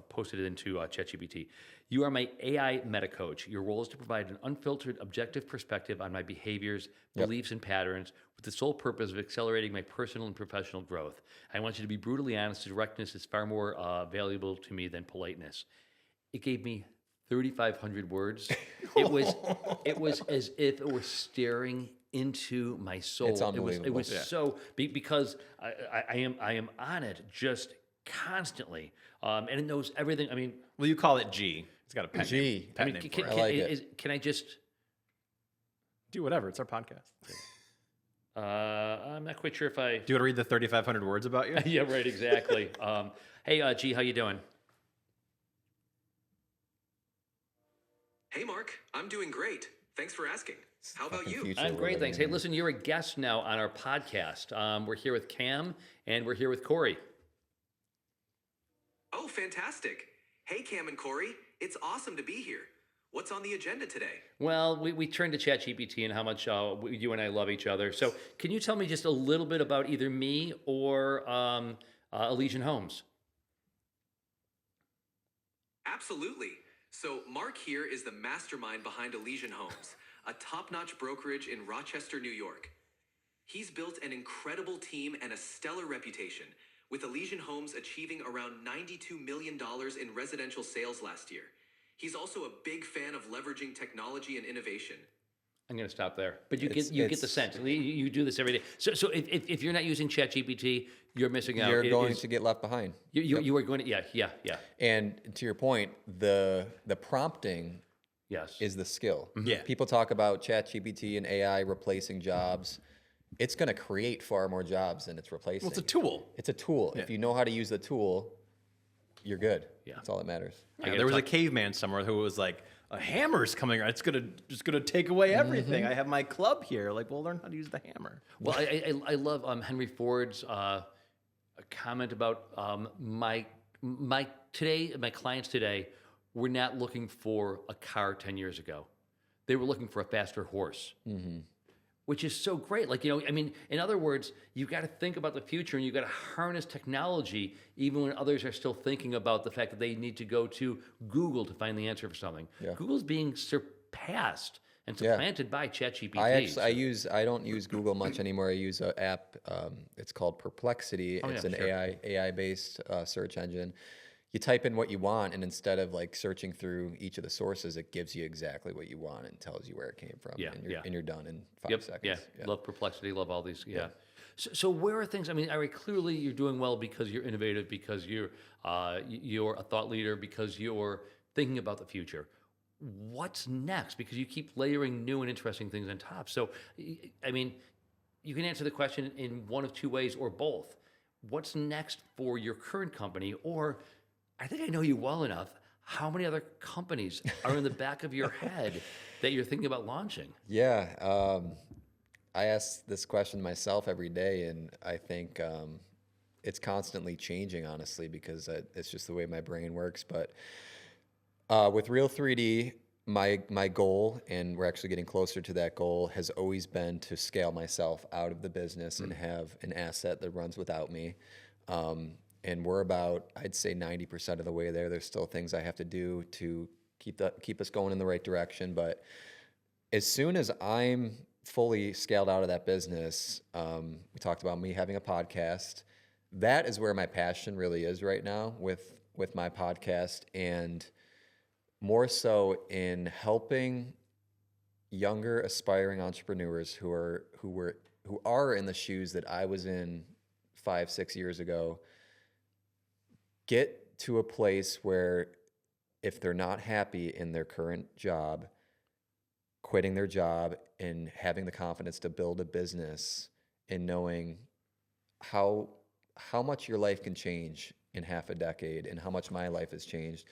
Speaker 3: posted it into ChatGPT. You are my AI meta coach. Your role is to provide an unfiltered, objective perspective on my behaviors, beliefs, and patterns with the sole purpose of accelerating my personal and professional growth. I want you to be brutally honest. Directness is far more valuable to me than politeness. It gave me 3,500 words. It was as if it were staring into my soul.
Speaker 2: It's unbelievable.
Speaker 3: It was so because I am on it just constantly, and it knows everything. I mean,
Speaker 1: Well, you call it G. It's got a pet
Speaker 2: G.
Speaker 1: name. Pet name for
Speaker 3: can,
Speaker 1: it.
Speaker 2: I like it.
Speaker 3: can I just?
Speaker 1: Do whatever. It's our podcast.
Speaker 3: I'm not quite sure if I.
Speaker 1: Do you want to read the 3,500 words about you?
Speaker 3: Yeah, right, exactly. Hey, G, how you doing?
Speaker 4: Hey, Mark. I'm doing great. Thanks for asking. How about
Speaker 2: Fucking
Speaker 4: you?
Speaker 2: future
Speaker 3: I'm
Speaker 2: we're
Speaker 3: great,
Speaker 2: living
Speaker 3: thanks.
Speaker 2: in
Speaker 3: Hey,
Speaker 2: here.
Speaker 3: listen, you're a guest now on our podcast. We're here with Cam and we're here with Corey.
Speaker 4: Oh, fantastic. Hey, Cam and Corey. It's awesome to be here. What's on the agenda today?
Speaker 3: Well, we turned to ChatGPT and how much you and I love each other. So, can you tell me just a little bit about either me or Elysian Homes?
Speaker 4: Absolutely. So, Mark here is the mastermind behind Elysian Homes, a top-notch brokerage in Rochester, New York. He's built an incredible team and a stellar reputation, with Elysian Homes achieving around $92 million in residential sales last year. He's also a big fan of leveraging technology and innovation.
Speaker 3: I'm going to stop there, but you
Speaker 2: It's-
Speaker 3: get the
Speaker 2: it's-
Speaker 3: sense. You do this every day. So if you're not using ChatGPT, you're missing out.
Speaker 2: You're
Speaker 3: It
Speaker 2: going
Speaker 3: is-
Speaker 2: to get left behind.
Speaker 3: you are going to yeah.
Speaker 2: And to your point, the prompting
Speaker 3: Yes.
Speaker 2: is the skill.
Speaker 1: Yeah.
Speaker 2: People talk about ChatGPT and AI replacing jobs. It's going to create far more jobs than it's replacing.
Speaker 1: Well, it's a tool.
Speaker 2: It's a tool. If you know how to use the tool, you're good.
Speaker 3: Yeah.
Speaker 2: That's all that matters.
Speaker 3: I gotta
Speaker 1: There was a
Speaker 3: talk-
Speaker 1: caveman somewhere who was like, a hammer's coming around. It's just gonna take away everything. I have my club here. Like, well, learn how to use the hammer.
Speaker 3: Well, I love Henry Ford's comment about my clients today were not looking for a car 10 years ago. They were looking for a faster horse. Which is so great. Like, I mean, in other words, you've got to think about the future and you've got to harness technology even when others are still thinking about the fact that they need to go to Google to find the answer for something.
Speaker 2: Yeah.
Speaker 3: Google's being surpassed and supplanted by ChatGPT.
Speaker 2: I don't use Google much anymore. I use an app. It's called Perplexity. It's
Speaker 3: yeah,
Speaker 2: an
Speaker 3: sure.
Speaker 2: AI based search engine. You type in what you want, and instead of like searching through each of the sources, it gives you exactly what you want and tells you where it came from.
Speaker 3: Yeah,
Speaker 2: and you're done in 5
Speaker 3: Yep,
Speaker 2: seconds.
Speaker 3: yeah. Love Perplexity, love all these. Yeah. So where are things? I mean, clearly you're doing well because you're innovative, because you're a thought leader, because you're thinking about the future. What's next? Because you keep layering new and interesting things on top. So, I mean, you can answer the question in one of two ways or both. What's next for your current company? Or, I think I know you well enough. How many other companies are in the back of your head that you're thinking about launching?
Speaker 2: Yeah. I ask this question myself every day, and I think it's constantly changing, honestly, because it's just the way my brain works. But with Real3D, my goal, and we're actually getting closer to that goal, has always been to scale myself out of the business and have an asset that runs without me. And we're about, I'd say, 90% of the way there. There's still things I have to do to keep us going in the right direction. But as soon as I'm fully scaled out of that business, we talked about me having a podcast. That is where my passion really is right now with my podcast, and more so in helping younger aspiring entrepreneurs who are in the shoes that I was in 5-6 years ago, get to a place where if they're not happy in their current job, quitting their job and having the confidence to build a business and knowing how much your life can change in half a decade and how much my life has changed.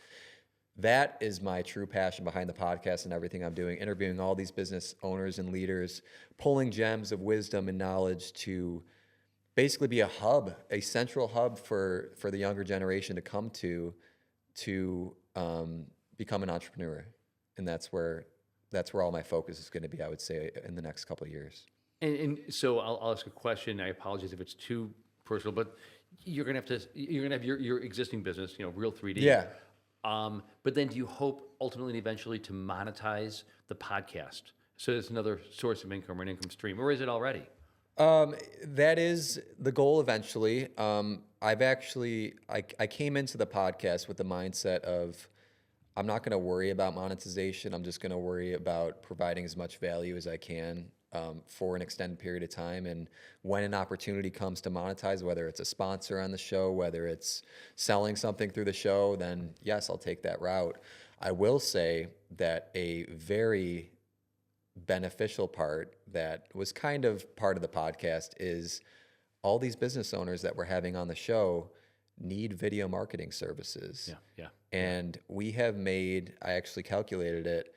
Speaker 2: That is my true passion behind the podcast and everything I'm doing, interviewing all these business owners and leaders, pulling gems of wisdom and knowledge to basically be a central hub for the younger generation to come to become an entrepreneur. And that's where all my focus is going to be, I would say, in the next couple of years.
Speaker 3: And so I'll ask a question. I apologize if it's too personal, but you're gonna have your existing business, Real3D.
Speaker 2: Yeah.
Speaker 3: But then do you hope ultimately and eventually to monetize the podcast? So it's another source of income or an income stream, or is it already?
Speaker 2: That is the goal eventually. I came into the podcast with the mindset of I'm not going to worry about monetization. I'm just going to worry about providing as much value as I can for an extended period of time. And when an opportunity comes to monetize, whether it's a sponsor on the show, whether it's selling something through the show, then yes, I'll take that route. I will say that a very beneficial part that was kind of part of the podcast is all these business owners that we're having on the show need video marketing services.
Speaker 3: Yeah.
Speaker 2: And we have made, I actually calculated it,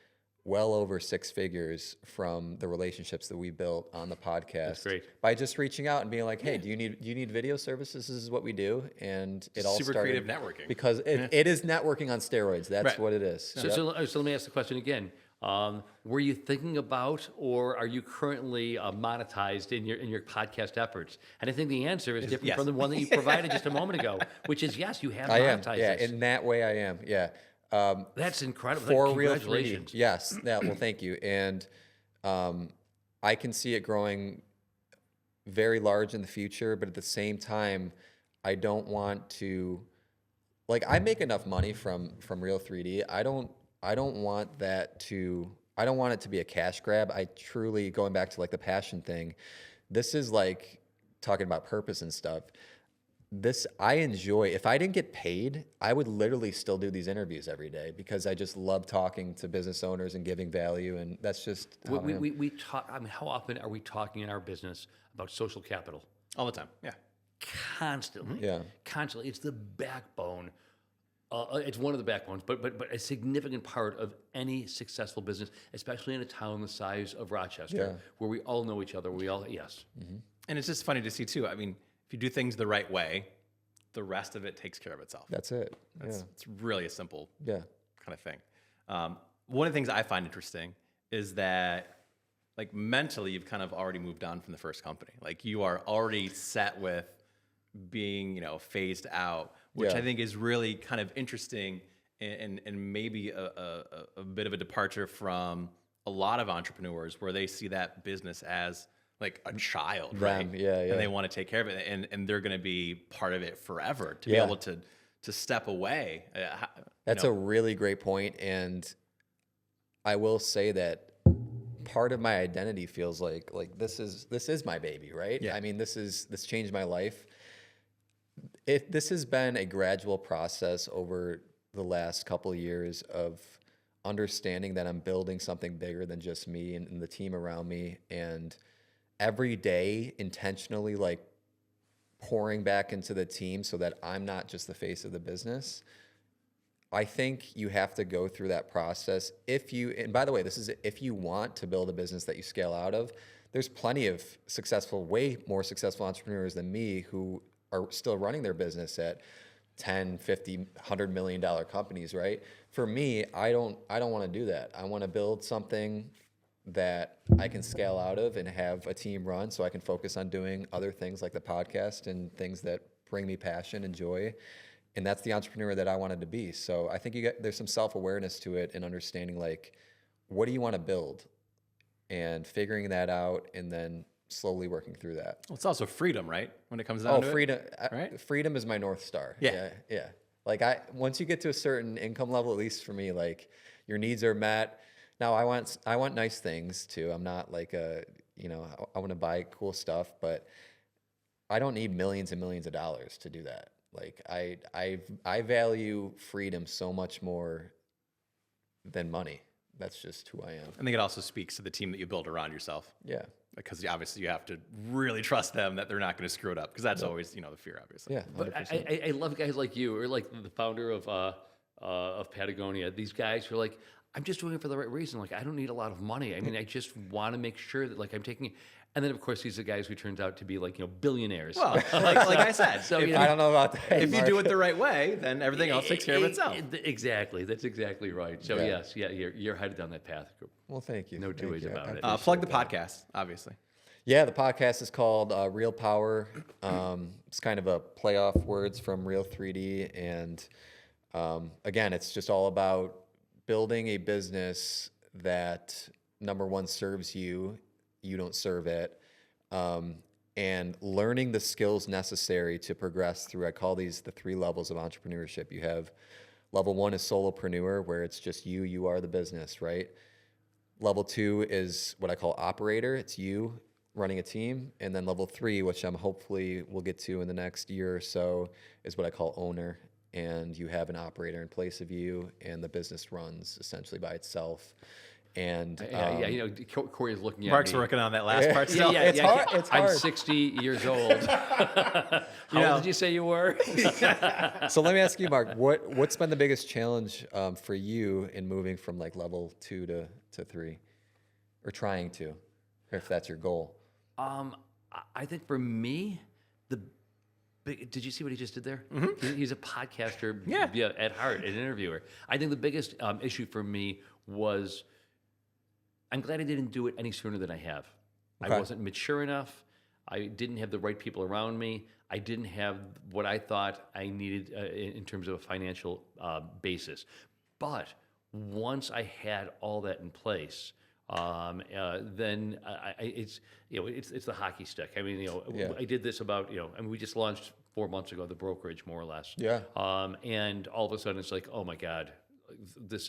Speaker 2: well over six figures from the relationships that we built on the podcast.
Speaker 3: That's great.
Speaker 2: By just reaching out and being like, hey, do you need video services? This is what we do. And it all
Speaker 1: Super
Speaker 2: started
Speaker 1: creative networking.
Speaker 2: because it is networking on steroids. That's
Speaker 1: Right.
Speaker 2: what it is.
Speaker 3: So, so let me ask the question again. Were you thinking about, or are you currently monetized in your podcast efforts? And I think the answer is different
Speaker 1: yes.
Speaker 3: from the one that you provided just a moment ago, which is yes, you have
Speaker 2: I am.
Speaker 3: monetized
Speaker 2: Yeah,
Speaker 3: this.
Speaker 2: in that way I am. Yeah.
Speaker 3: That's incredible.
Speaker 2: For Real3D.
Speaker 3: Congratulations.
Speaker 2: Yes. Yeah, well, thank you. And I can see it growing very large in the future, but at the same time, I don't want to, like, I make enough money from Real3D. I don't want it to be a cash grab. I truly, going back to like the passion thing, this is like talking about purpose and stuff. This I enjoy. If I didn't get paid, I would literally still do these interviews every day because I just love talking to business owners and giving value, and that's just how I am.
Speaker 3: We talk. I mean, how often are we talking in our business about social capital?
Speaker 1: All the time. Yeah.
Speaker 3: Constantly.
Speaker 2: Yeah.
Speaker 3: Constantly. It's the backbone. It's one of the backbones, but a significant part of any successful business, especially in a town the size of Rochester,
Speaker 2: Yeah.
Speaker 3: where we all know each other. Yes.
Speaker 1: And it's just funny to see too. I mean, if you do things the right way, the rest of it takes care of itself.
Speaker 2: That's it.
Speaker 1: It's really a simple
Speaker 2: Yeah.
Speaker 1: kind of thing. One of the things I find interesting is that, like, mentally, you've kind of already moved on from the first company. Like, you are already set with being, phased out, which
Speaker 2: Yeah.
Speaker 1: I think is really kind of interesting and maybe a bit of a departure from a lot of entrepreneurs where they see that business as like a child, right?
Speaker 2: Yeah.
Speaker 1: And they want to take care of it, and they're going to be part of it forever. To be
Speaker 2: Yeah.
Speaker 1: able to step away.
Speaker 2: That's a really great point, and I will say that part of my identity feels like this is my baby, right?
Speaker 1: Yeah.
Speaker 2: I mean, this changed my life. This has been a gradual process over the last couple of years of understanding that I'm building something bigger than just me and the team around me, and every day intentionally like pouring back into the team so that I'm not just the face of the business. I think you have to go through that process and by the way, this is if you want to build a business that you scale out of. There's plenty of way more successful entrepreneurs than me who are still running their business at 10, 50, $100 million companies, right? For me, I don't want to do that. I want to build something that I can scale out of and have a team run so I can focus on doing other things like the podcast and things that bring me passion and joy. And that's the entrepreneur that I wanted to be. So I think there's some self-awareness to it and understanding like, what do you want to build? And figuring that out and then slowly working through that.
Speaker 1: Well, it's also freedom, right? When it comes down to
Speaker 2: freedom.
Speaker 1: it, right?
Speaker 2: Freedom is my North Star.
Speaker 1: Yeah.
Speaker 2: Yeah. Like once you get to a certain income level, at least for me, like your needs are met. Now I want nice things too. I'm not like I want to buy cool stuff, but I don't need millions and millions of dollars to do that. Like I value freedom so much more than money. That's just who I am.
Speaker 1: I think it also speaks to the team that you build around yourself.
Speaker 2: Yeah.
Speaker 1: Because obviously you have to really trust them that they're not going to screw it up. Because that's always, the fear, obviously.
Speaker 2: Yeah. 100%.
Speaker 3: But I love guys like you, or like the founder of Patagonia. These guys who are like, I'm just doing it for the right reason. Like, I don't need a lot of money. I mean, I just want to make sure that like I'm taking. And then of course these are guys who turns out to be like billionaires.
Speaker 1: Well, like I said,
Speaker 3: So,
Speaker 1: if,
Speaker 2: I don't know about that.
Speaker 1: if you do it the right way, then everything else takes care of itself.
Speaker 3: Exactly. That's exactly right. So
Speaker 2: Yeah.
Speaker 3: yes, you're headed down that path.
Speaker 2: Well, thank you.
Speaker 3: No two
Speaker 2: Thank
Speaker 3: ways
Speaker 2: you.
Speaker 3: about it.
Speaker 1: Plug the podcast, obviously.
Speaker 2: Yeah, the podcast is called Real Power. It's kind of a play off words from Real3D. And again, it's just all about building a business that, number one, serves you, you don't serve it, and learning the skills necessary to progress through, I call these the 3 levels of entrepreneurship. You have level 1 is solopreneur, where it's just you are the business, right? Level 2 is what I call operator. It's you running a team. And then level 3, which I'm hopefully will get to in the next year or so, is what I call owner. And you have an operator in place of you, and the business runs essentially by itself. And
Speaker 3: Yeah, you know, Corey's looking at
Speaker 1: Mark's
Speaker 3: me.
Speaker 1: working on that last part still.
Speaker 2: It's hard. It's
Speaker 3: I'm
Speaker 2: hard.
Speaker 3: 60 years old. How old did you say you were?
Speaker 2: So let me ask you, Mark, what's been the biggest challenge for you in moving from like level 2 to 3, or trying to, if that's your goal?
Speaker 3: I think for me, did you see what he just did there? He's a podcaster at heart, an interviewer. I think the biggest issue for me was, I'm glad I didn't do it any sooner than I have.
Speaker 2: Okay.
Speaker 3: I wasn't mature enough. I didn't have the right people around me. I didn't have what I thought I needed in terms of a financial basis. But once I had all that in place, then it's the hockey stick. I mean, I did this about we just launched 4 months ago the brokerage, more or less.
Speaker 2: Yeah.
Speaker 3: And all of a sudden it's like, oh my God, this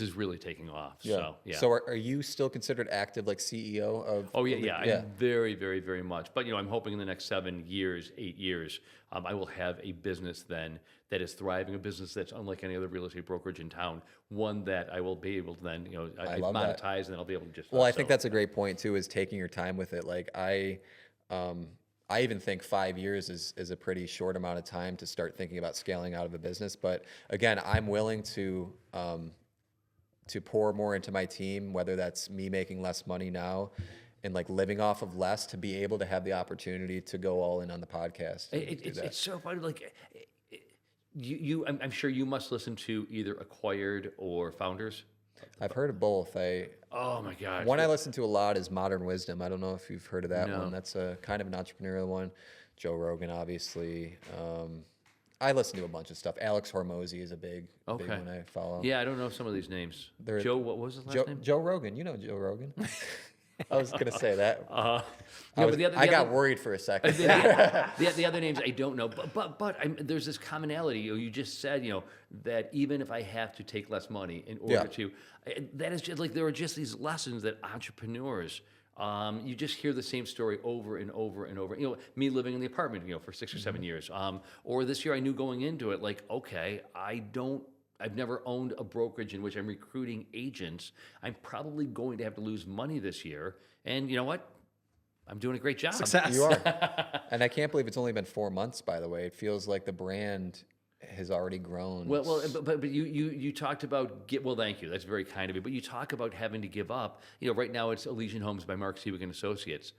Speaker 3: is really taking off.
Speaker 2: Yeah.
Speaker 3: So yeah.
Speaker 2: So are you still considered active, like CEO of?
Speaker 3: Oh yeah. I'm very, very, very much. But I'm hoping in the next 7 years, 8 years, I will have a business then that is thriving, a business that's unlike any other real estate brokerage in town. One that I will be able to then,
Speaker 2: I love that.
Speaker 3: monetize, and then I'll be able to just.
Speaker 2: Well, I think that's a great point too, is taking your time with it. Like I even think 5 years is a pretty short amount of time to start thinking about scaling out of a business. But again, I'm willing to pour more into my team, whether that's me making less money now and like living off of less, to be able to have the opportunity to go all in on the podcast.
Speaker 3: It's so funny. Like I'm sure you must listen to either Acquired or Founders.
Speaker 2: I've heard of both.
Speaker 3: Oh my God.
Speaker 2: One I listen to a lot is Modern Wisdom. I don't know if you've heard of that
Speaker 3: No.
Speaker 2: one. That's a kind of an entrepreneurial one. Joe Rogan, obviously. I listen to a bunch of stuff. Alex Hormozy is a big one I follow.
Speaker 3: Yeah, I don't know some of these names. Joe, what was his last name?
Speaker 2: Joe Rogan. You know Joe Rogan. I was gonna say that.
Speaker 3: I
Speaker 2: got worried for a second.
Speaker 3: The other names I don't know, but there's this commonality. You just said that even if I have to take less money in order to, that is just like there are just these lessons that entrepreneurs. You just hear the same story over and over and over. Me living in the apartment, for 6 or 7 years. Or this year I knew going into it, like, okay, I've never owned a brokerage in which I'm recruiting agents. I'm probably going to have to lose money this year. And you know what? I'm doing a great job.
Speaker 1: Success.
Speaker 2: You are. And I can't believe it's only been 4 months, by the way. It feels like the brand has already grown.
Speaker 3: Well, but you talked about well, thank you. That's very kind of you. But you talk about having to give up. Right now it's Elysian Homes by Mark Siwiec and Associates.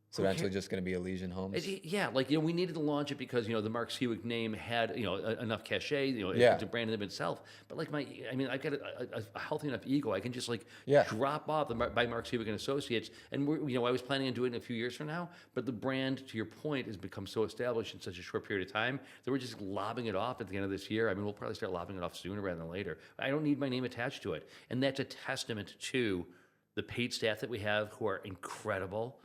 Speaker 2: It's eventually just going to be Elysian Homes.
Speaker 3: Yeah, like we needed to launch it because the Mark Siwiec name had enough cachet. It's a brand in itself. But like I've got a healthy enough ego. I can just drop off by Mark Siwiec and Associates, and I was planning on doing it a few years from now. But the brand, to your point, has become so established in such a short period of time that we're just lobbing it off at the end of this year. We'll probably start lobbing it off sooner rather than later. I don't need my name attached to it, and that's a testament to the paid staff that we have, who are incredible,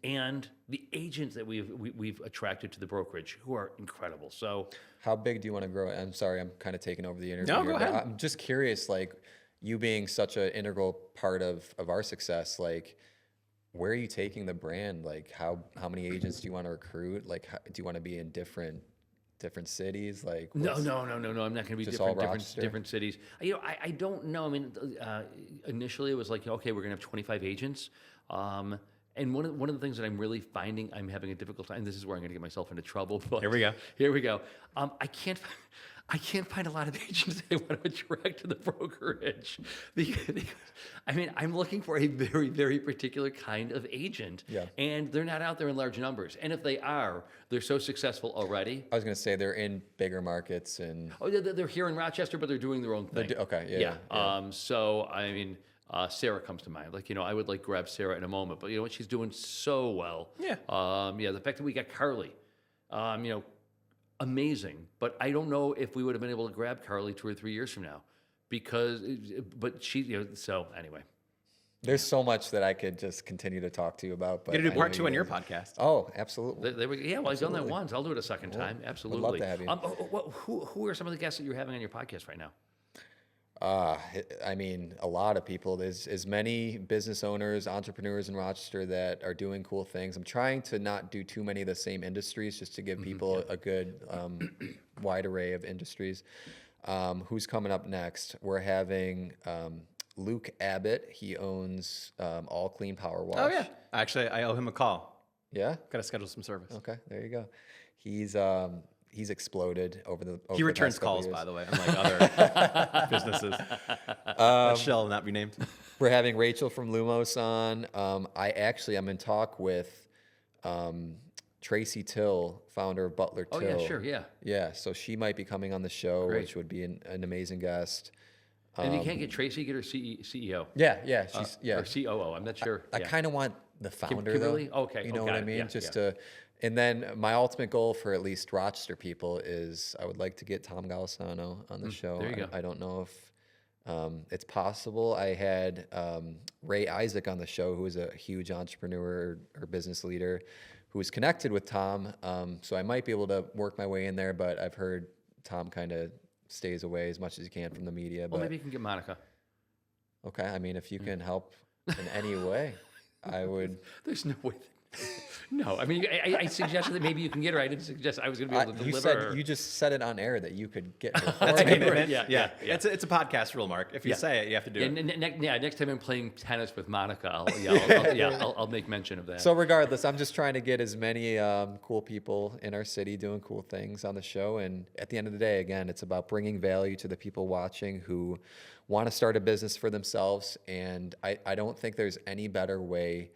Speaker 3: and the agents that we've attracted to the brokerage, who are incredible. So,
Speaker 2: how big do you want to grow it? I'm sorry, I'm kind of taking over the interview.
Speaker 1: No,
Speaker 2: here,
Speaker 1: go
Speaker 2: but
Speaker 1: ahead.
Speaker 2: I'm just curious, like you being such an integral part of our success, like where are you taking the brand? Like how many agents do you want to recruit? Like do you want to be in different cities? Like
Speaker 3: no. I'm not going to be
Speaker 2: Just all
Speaker 3: different cities. I don't know. Initially it was like, okay, we're going to have 25 agents. And one of the things that I'm really finding I'm having a difficult time. This is where I'm going to get myself into trouble. But
Speaker 1: Here we go.
Speaker 3: Here we go. I can't find a lot of agents that I want to attract to the brokerage because I'm looking for a very, very particular kind of agent, and they're not out there in large numbers. And if they are, they're so successful already.
Speaker 2: I was going to say they're in bigger markets and.
Speaker 3: Oh, they're here in Rochester, but they're doing their own thing.
Speaker 2: Okay, yeah.
Speaker 3: So Sarah comes to mind. I would grab Sarah in a moment, but you know what? She's doing so well.
Speaker 1: Yeah.
Speaker 3: The fact that we got Carly, amazing. But I don't know if we would have been able to grab Carly 2 or 3 years from now, but she, so anyway.
Speaker 2: There's so much that I could just continue to talk to you about. But
Speaker 1: You're going to do
Speaker 2: I
Speaker 1: part
Speaker 2: know
Speaker 1: 2
Speaker 2: you
Speaker 1: on your
Speaker 2: guys-
Speaker 1: podcast.
Speaker 2: Oh, absolutely.
Speaker 3: I've done that once. I'll do it a second time. Absolutely.
Speaker 2: Would love to have you.
Speaker 3: Who are some of the guests that you're having on your podcast right now?
Speaker 2: A lot of people. There's as many business owners, entrepreneurs in Rochester that are doing cool things. I'm trying to not do too many of the same industries, just to give people a good wide array of industries. Who's coming up next? We're having Luke Abbott. He owns All Clean Power Wash.
Speaker 1: Oh yeah. Actually, I owe him a call.
Speaker 2: Yeah?
Speaker 1: Got to schedule some service.
Speaker 2: Okay, there you go. He's exploded over the
Speaker 1: He returns
Speaker 2: past couple
Speaker 1: calls,
Speaker 2: years.
Speaker 1: by the way, unlike other businesses that shall not be named.
Speaker 2: We're having Rachel from Lumos on. I'm in talk with Tracy Till, founder of Butler
Speaker 3: Oh,
Speaker 2: Till.
Speaker 3: yeah, sure, yeah.
Speaker 2: Yeah, so she might be coming on the show,
Speaker 3: Great.
Speaker 2: which would be an amazing guest.
Speaker 3: And you can't get Tracy, get her CEO.
Speaker 2: Yeah, she's
Speaker 3: Or COO, I'm not sure.
Speaker 2: I
Speaker 3: Yeah.
Speaker 2: kind of want the founder
Speaker 3: Kimberly?
Speaker 2: though.
Speaker 3: Okay,
Speaker 2: You know
Speaker 3: oh,
Speaker 2: what
Speaker 3: got
Speaker 2: I
Speaker 3: it.
Speaker 2: mean?
Speaker 3: Yeah,
Speaker 2: And then my ultimate goal for at least Rochester people is I would like to get Tom Golisano on the show.
Speaker 3: there you go.
Speaker 2: I don't know if it's possible. I had Ray Isaac on the show, who is a huge entrepreneur or business leader who is connected with Tom. So I might be able to work my way in there, but I've heard Tom kind of stays away as much as he can from the media.
Speaker 3: Well,
Speaker 2: But
Speaker 3: maybe you can get Monica.
Speaker 2: okay, I mean, if you can help in any way, I would.
Speaker 3: There's no way. No, I mean, I suggested that maybe you can get her. I didn't suggest I was going to be able to
Speaker 2: You
Speaker 3: deliver
Speaker 2: said
Speaker 3: her.
Speaker 2: you just said it on air that you could get her.
Speaker 1: That's a
Speaker 2: for me.
Speaker 1: commitment.
Speaker 3: Yeah.
Speaker 1: It's a podcast rule, Mark. If you
Speaker 3: Yeah.
Speaker 1: say it, you have to do it.
Speaker 3: Next time I'm playing tennis with Monica, I'll make mention of that.
Speaker 2: So regardless, I'm just trying to get as many cool people in our city doing cool things on the show. And at the end of the day, again, it's about bringing value to the people watching who want to start a business for themselves. And I don't think there's any better way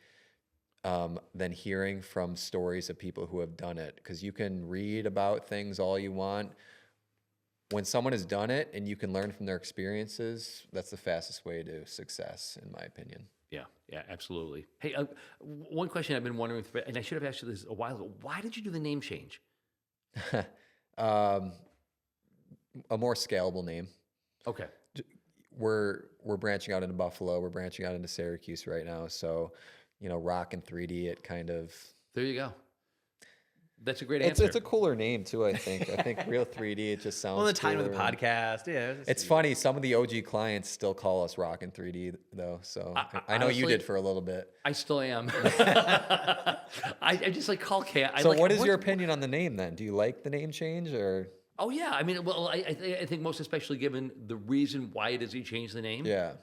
Speaker 2: than hearing from stories of people who have done it. Because you can read about things all you want. When someone has done it and you can learn from their experiences, that's the fastest way to success, in my opinion.
Speaker 3: Yeah, absolutely. Hey, one question I've been wondering, and I should have asked you this a while ago. Why did you do the name change?
Speaker 2: A more scalable name.
Speaker 3: Okay.
Speaker 2: We're branching out into Buffalo. We're branching out into Syracuse right now. So, Rock and 3D, it kind of...
Speaker 3: There you go. That's a great
Speaker 2: It's
Speaker 3: answer.
Speaker 2: a cooler name, too, I think. I think Real 3D, it just sounds
Speaker 1: Well, the time of the
Speaker 2: cooler.
Speaker 1: podcast. Yeah.
Speaker 2: It's funny. Some of the OG clients still call us Rock and 3D, though. So I know you
Speaker 3: honestly,
Speaker 2: did for a little bit.
Speaker 3: I still am. I just like call cat.
Speaker 2: So what is your opinion on the name, then? Do you like the name change, or...
Speaker 3: Oh yeah, I mean, well, I think most especially given the reason why it is he changed the name.
Speaker 2: Yeah.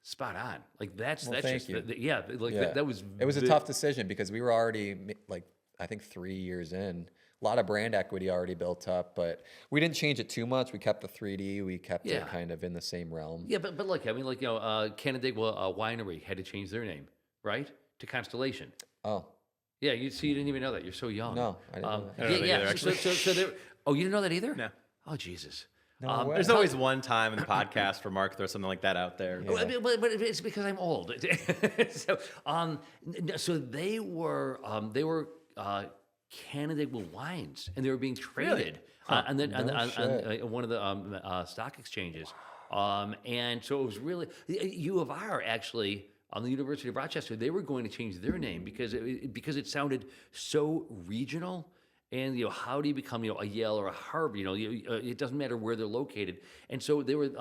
Speaker 3: Spot on. Like that's
Speaker 2: Well,
Speaker 3: just
Speaker 2: thank you.
Speaker 3: yeah. Like
Speaker 2: Yeah.
Speaker 3: that was.
Speaker 2: It was a tough decision because we were already, like, I think 3 years in. A lot of brand equity already built up, but we didn't change it too much. We kept the 3D. We kept
Speaker 3: Yeah.
Speaker 2: it kind of in the same realm.
Speaker 3: Yeah, but look, I mean, like Canandaigua Winery had to change their name, right, to Constellation.
Speaker 2: Oh,
Speaker 3: Yeah, you didn't even know that. You're so young.
Speaker 2: no, I didn't know that.
Speaker 1: I don't know that either, actually.
Speaker 3: So there. Oh, you didn't know that either?
Speaker 1: No.
Speaker 3: Oh Jesus.
Speaker 2: No way.
Speaker 1: There's always one time in the podcast where Mark throws something like that out there.
Speaker 3: But it's because I'm old. So they were Canandaigua wines, and they were being traded, and then on one of the stock exchanges. And so it was really U of R actually on the University of Rochester. They were going to change their name because it sounded so regional. And how do you become a Yale or a Harvard? It doesn't matter where they're located. And so they were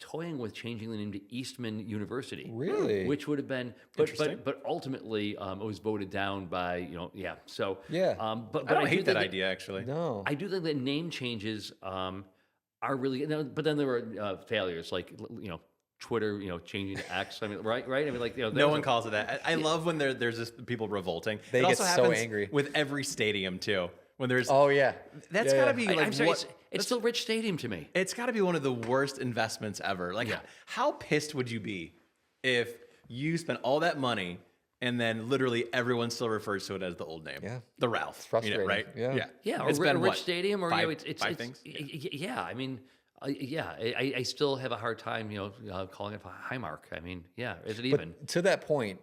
Speaker 3: toying with changing the name to Eastman University.
Speaker 2: Really?
Speaker 3: Which would have been, but ultimately it was voted down by yeah. So
Speaker 2: Yeah.
Speaker 3: But
Speaker 1: I don't
Speaker 3: do
Speaker 1: hate that
Speaker 3: think
Speaker 1: idea, actually.
Speaker 2: No.
Speaker 3: I do think that name changes are really. But then there were failures like Twitter, changing to X. I mean, right? I mean, like
Speaker 1: No one calls it that. I love when there's just people revolting.
Speaker 2: They
Speaker 1: it
Speaker 2: get
Speaker 1: also
Speaker 2: so
Speaker 1: happens
Speaker 2: angry.
Speaker 1: with every stadium too. When there's
Speaker 2: Oh, yeah.
Speaker 1: that's
Speaker 2: Yeah,
Speaker 1: got to
Speaker 2: yeah.
Speaker 1: be like
Speaker 3: I'm sorry,
Speaker 1: what,
Speaker 3: it's still Rich Stadium to me.
Speaker 1: it's got to be one of the worst investments ever. Like,
Speaker 3: Yeah.
Speaker 1: how pissed would you be if you spent all that money and then literally everyone still refers to it as the old name?
Speaker 2: Yeah.
Speaker 1: The Ralph. It's
Speaker 2: frustrating.
Speaker 1: right?
Speaker 2: Yeah.
Speaker 3: Yeah,
Speaker 1: It's
Speaker 3: or
Speaker 1: been
Speaker 3: Rich
Speaker 1: what,
Speaker 3: Stadium, or
Speaker 1: five,
Speaker 3: it's
Speaker 1: five things.
Speaker 3: Yeah, I mean, I still have a hard time, calling it Highmark. I mean, yeah, is it even?
Speaker 2: But to that point,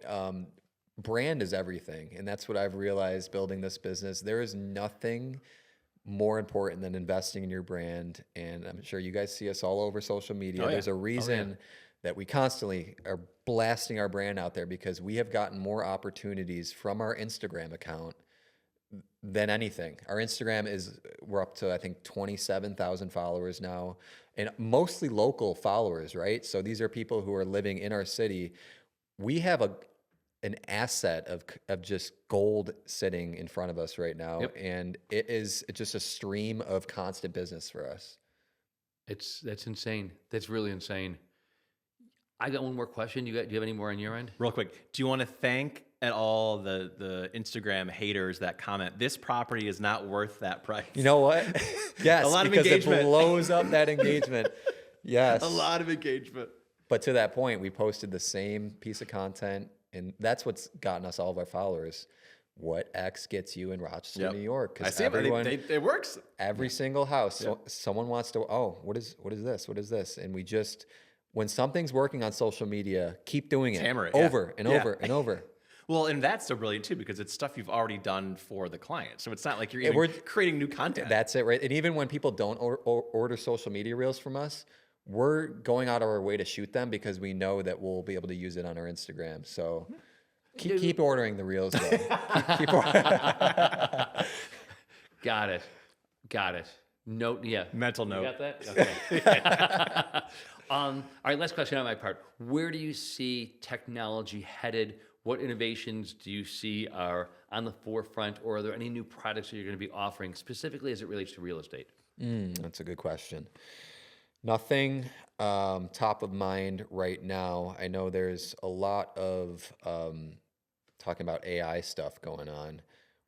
Speaker 2: brand is everything. And that's what I've realized building this business. There is nothing more important than investing in your brand. And I'm sure you guys see us all over social media.
Speaker 1: Oh, yeah.
Speaker 2: There's a reason that we constantly are blasting our brand out there because we have gotten more opportunities from our Instagram account than anything. Our Instagram we're up to, I think, 27,000 followers now, and mostly local followers, right? So these are people who are living in our city. We have an asset of just gold sitting in front of us right now.
Speaker 3: Yep.
Speaker 2: And it's just a stream of constant business for us.
Speaker 3: That's insane. That's really insane. I got one more question. Do you have any more on your end?
Speaker 1: Real quick, do you want to thank at all the Instagram haters that comment, this property is not worth that price?
Speaker 2: You know what? Yes,
Speaker 1: A lot of
Speaker 2: because
Speaker 1: engagement.
Speaker 2: it blows up that engagement. Yes.
Speaker 1: A lot of engagement.
Speaker 2: But to that point, we posted the same piece of content, and that's what's gotten us all of our followers. What X gets you in Rochester,
Speaker 1: Yep.
Speaker 2: New York?
Speaker 1: I
Speaker 2: Because
Speaker 1: see it. It works.
Speaker 2: every single house, someone wants to. Oh, what is this? What is this? And we just, when something's working on social media, keep doing it,
Speaker 1: Hammer it, yeah.
Speaker 2: over and
Speaker 1: Yeah.
Speaker 2: over and over.
Speaker 1: Well, and that's so brilliant too, because it's stuff you've already done for the client. So it's not like you're
Speaker 2: Yeah,
Speaker 1: even
Speaker 2: we're-
Speaker 1: creating new content.
Speaker 2: That's it, right? And even when people don't order social media reels from us, we're going out of our way to shoot them because we know that we'll be able to use it on our Instagram. So keep ordering the reels, though. keep
Speaker 3: Got it. Note, yeah.
Speaker 1: Mental
Speaker 3: You
Speaker 1: note.
Speaker 3: got that? Okay. All right, last question on my part. Where do you see technology headed? What innovations do you see are on the forefront, or are there any new products that you're going to be offering specifically as it relates to real estate?
Speaker 2: That's a good question. Nothing top of mind right now. I know there's a lot of talking about AI stuff going on.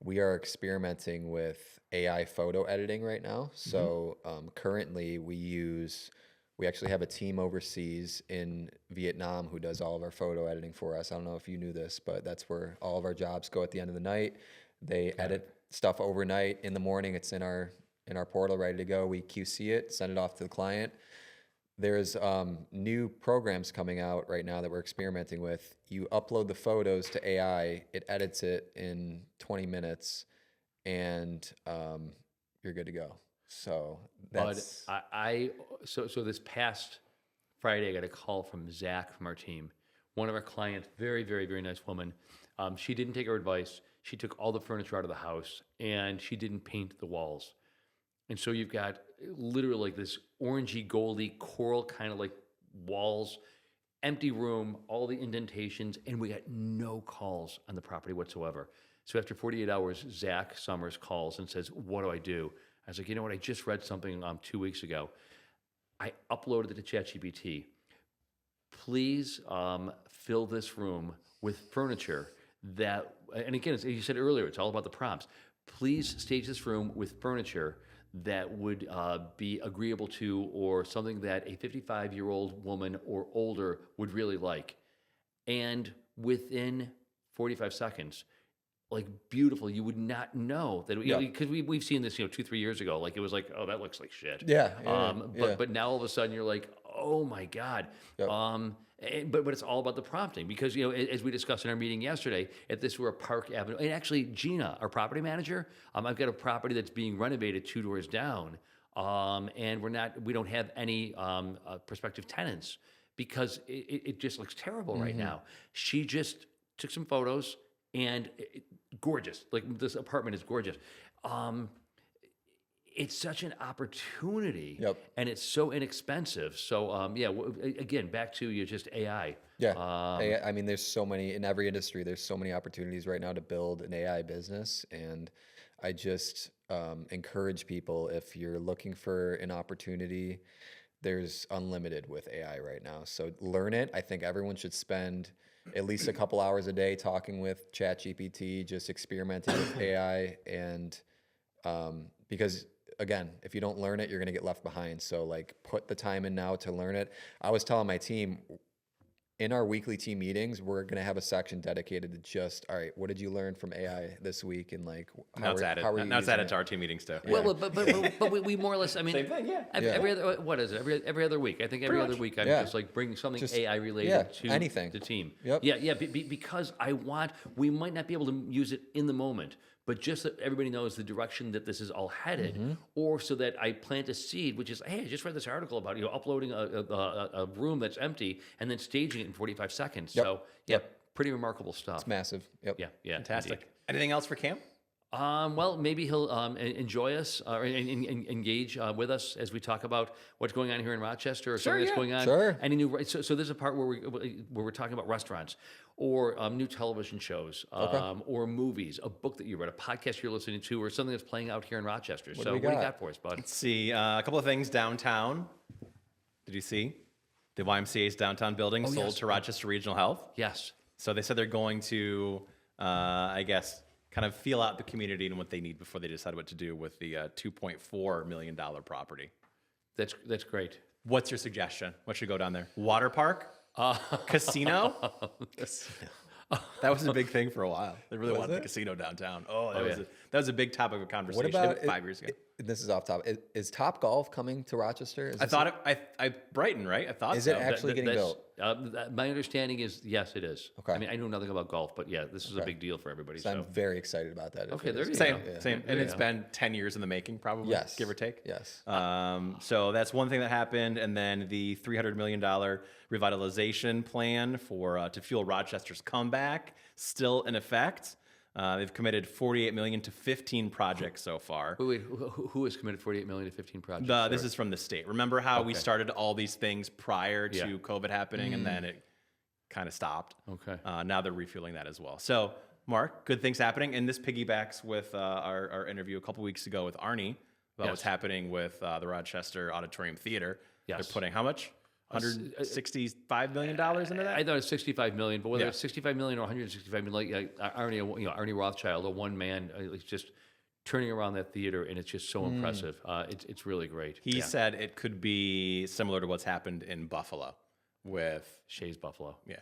Speaker 2: We are experimenting with AI photo editing right now. So currently we actually have a team overseas in Vietnam who does all of our photo editing for us. I don't know if you knew this, but that's where all of our jobs go at the end of the night. They edit stuff overnight. In the morning, it's in our portal ready to go. We QC it, send it off to the client. There's new programs coming out right now that we're experimenting with. You upload the photos to AI, it edits it in 20 minutes, and you're good to go. So that's
Speaker 3: So this past Friday, I got a call from Zach from our team, one of our clients, very, very, very nice woman. She didn't take our advice. She took all the furniture out of the house and she didn't paint the walls. And so you've got literally like this orangey, goldy, coral kind of like walls, empty room, all the indentations, and we got no calls on the property whatsoever. So after 48 hours, Zach Summers calls and says, "What do I do?" I was like, "You know what? I just read something 2 weeks ago. I uploaded it to ChatGPT. Please fill this room with furniture that," and again, as you said earlier, it's all about the prompts. "Please stage this room with furniture that would be agreeable to, or something that a 55-year-old woman or older would really like." And within 45 seconds, like beautiful, you would not know that, because we've seen this 2-3 years ago, like it was like, oh, that looks like shit. But now all of a sudden you're like, oh my god. But it's all about the prompting, because as we discussed in our meeting yesterday, if this were a Park Avenue, and actually Gina, our property manager, I've got a property that's being renovated 2 doors down, and we don't have any prospective tenants because it just looks terrible right now. She just took some photos, and gorgeous. Like, this apartment is gorgeous. It's such an opportunity, and it's so inexpensive. So, again, back to just AI.
Speaker 2: I mean, there's so many in every industry. There's so many opportunities right now to build an AI business, and I just encourage people, if you're looking for an opportunity, there's unlimited with AI right now. So learn it. I think everyone should spend at least a couple hours a day talking with ChatGPT, just experimenting with AI, and because again, if you don't learn it, you're going to get left behind. So like, put the time in now to learn it. I was telling my team, in our weekly team meetings, we're going to have a section dedicated to just, all right, what did you learn from AI this week? And like,
Speaker 1: Now it's added to our team meetings too.
Speaker 3: Well, but we more or less, I mean,
Speaker 1: Same thing, yeah.
Speaker 3: Every other, what is it? Every other week. I think every other week I'm just like bringing something AI related to
Speaker 2: anything.
Speaker 3: the team.
Speaker 2: Yep.
Speaker 3: Because we might not be able to use it in the moment, but just that everybody knows the direction that this is all headed, or so that I plant a seed, which is, hey, I just read this article about uploading a room that's empty and then staging it in 45 seconds. So pretty remarkable stuff.
Speaker 2: It's massive.
Speaker 3: Yeah,
Speaker 1: Fantastic.
Speaker 3: indeed.
Speaker 1: Anything else for Cam?
Speaker 3: Well, maybe he'll enjoy us or engage with us as we talk about what's going on here in Rochester, or something that's going on.
Speaker 2: Sure.
Speaker 3: Any new? So there's a part where we're talking about restaurants, or new television shows, or movies, a book that you read, a podcast you're listening to, or something that's playing out here in Rochester. What do you got for us, bud?
Speaker 1: Let's see. A couple of things downtown. Did you see? The YMCA's downtown building sold
Speaker 3: yes.
Speaker 1: to Rochester Regional Health.
Speaker 3: Yes.
Speaker 1: So they said they're going to, I guess, kind of feel out the community and what they need before they decide what to do with the $2.4 million property.
Speaker 3: That's great.
Speaker 1: What's your suggestion? What should go down there? Water park? Casino? That was a big thing for a while. They really wanted the casino downtown. That was a big topic of conversation
Speaker 2: What about
Speaker 1: 5 years ago.
Speaker 2: This is off topic. Is Top Golf coming to Rochester?
Speaker 1: I thought Brighton, right? I thought
Speaker 2: Is
Speaker 1: so.
Speaker 2: it actually getting built?
Speaker 3: My understanding is yes, it is.
Speaker 2: Okay.
Speaker 3: I mean, I know nothing about golf, but yeah, this is a big deal for everybody.
Speaker 2: So I'm very excited about that.
Speaker 3: Okay, there you go.
Speaker 1: Same,
Speaker 3: Yeah.
Speaker 1: same. And it's been 10 years in the making, probably,
Speaker 2: Yes.
Speaker 1: give or take.
Speaker 2: Yes.
Speaker 1: So that's one thing that happened. And then the $300 million revitalization plan to fuel Rochester's comeback, still in effect. They've committed $48 million to 15 projects so far.
Speaker 3: Wait, who has committed $48 million to 15 projects?
Speaker 1: This is from the state. Remember how we started all these things prior to COVID happening, and then it kind of stopped.
Speaker 3: Okay.
Speaker 1: Now they're refueling that as well. So, Mark, good things happening, and this piggybacks with our interview a couple weeks ago with Arnie about what's happening with the Rochester Auditorium Theater.
Speaker 3: Yes.
Speaker 1: They're putting how much? $165 million into that?
Speaker 3: I thought it's $65 million, but whether it's $65 million or $165 million, like Arnie Rothschild, a one man, it's just turning around that theater, and it's just so impressive. It's really great.
Speaker 1: He said it could be similar to what's happened in Buffalo with
Speaker 3: Shays Buffalo.
Speaker 1: Yeah.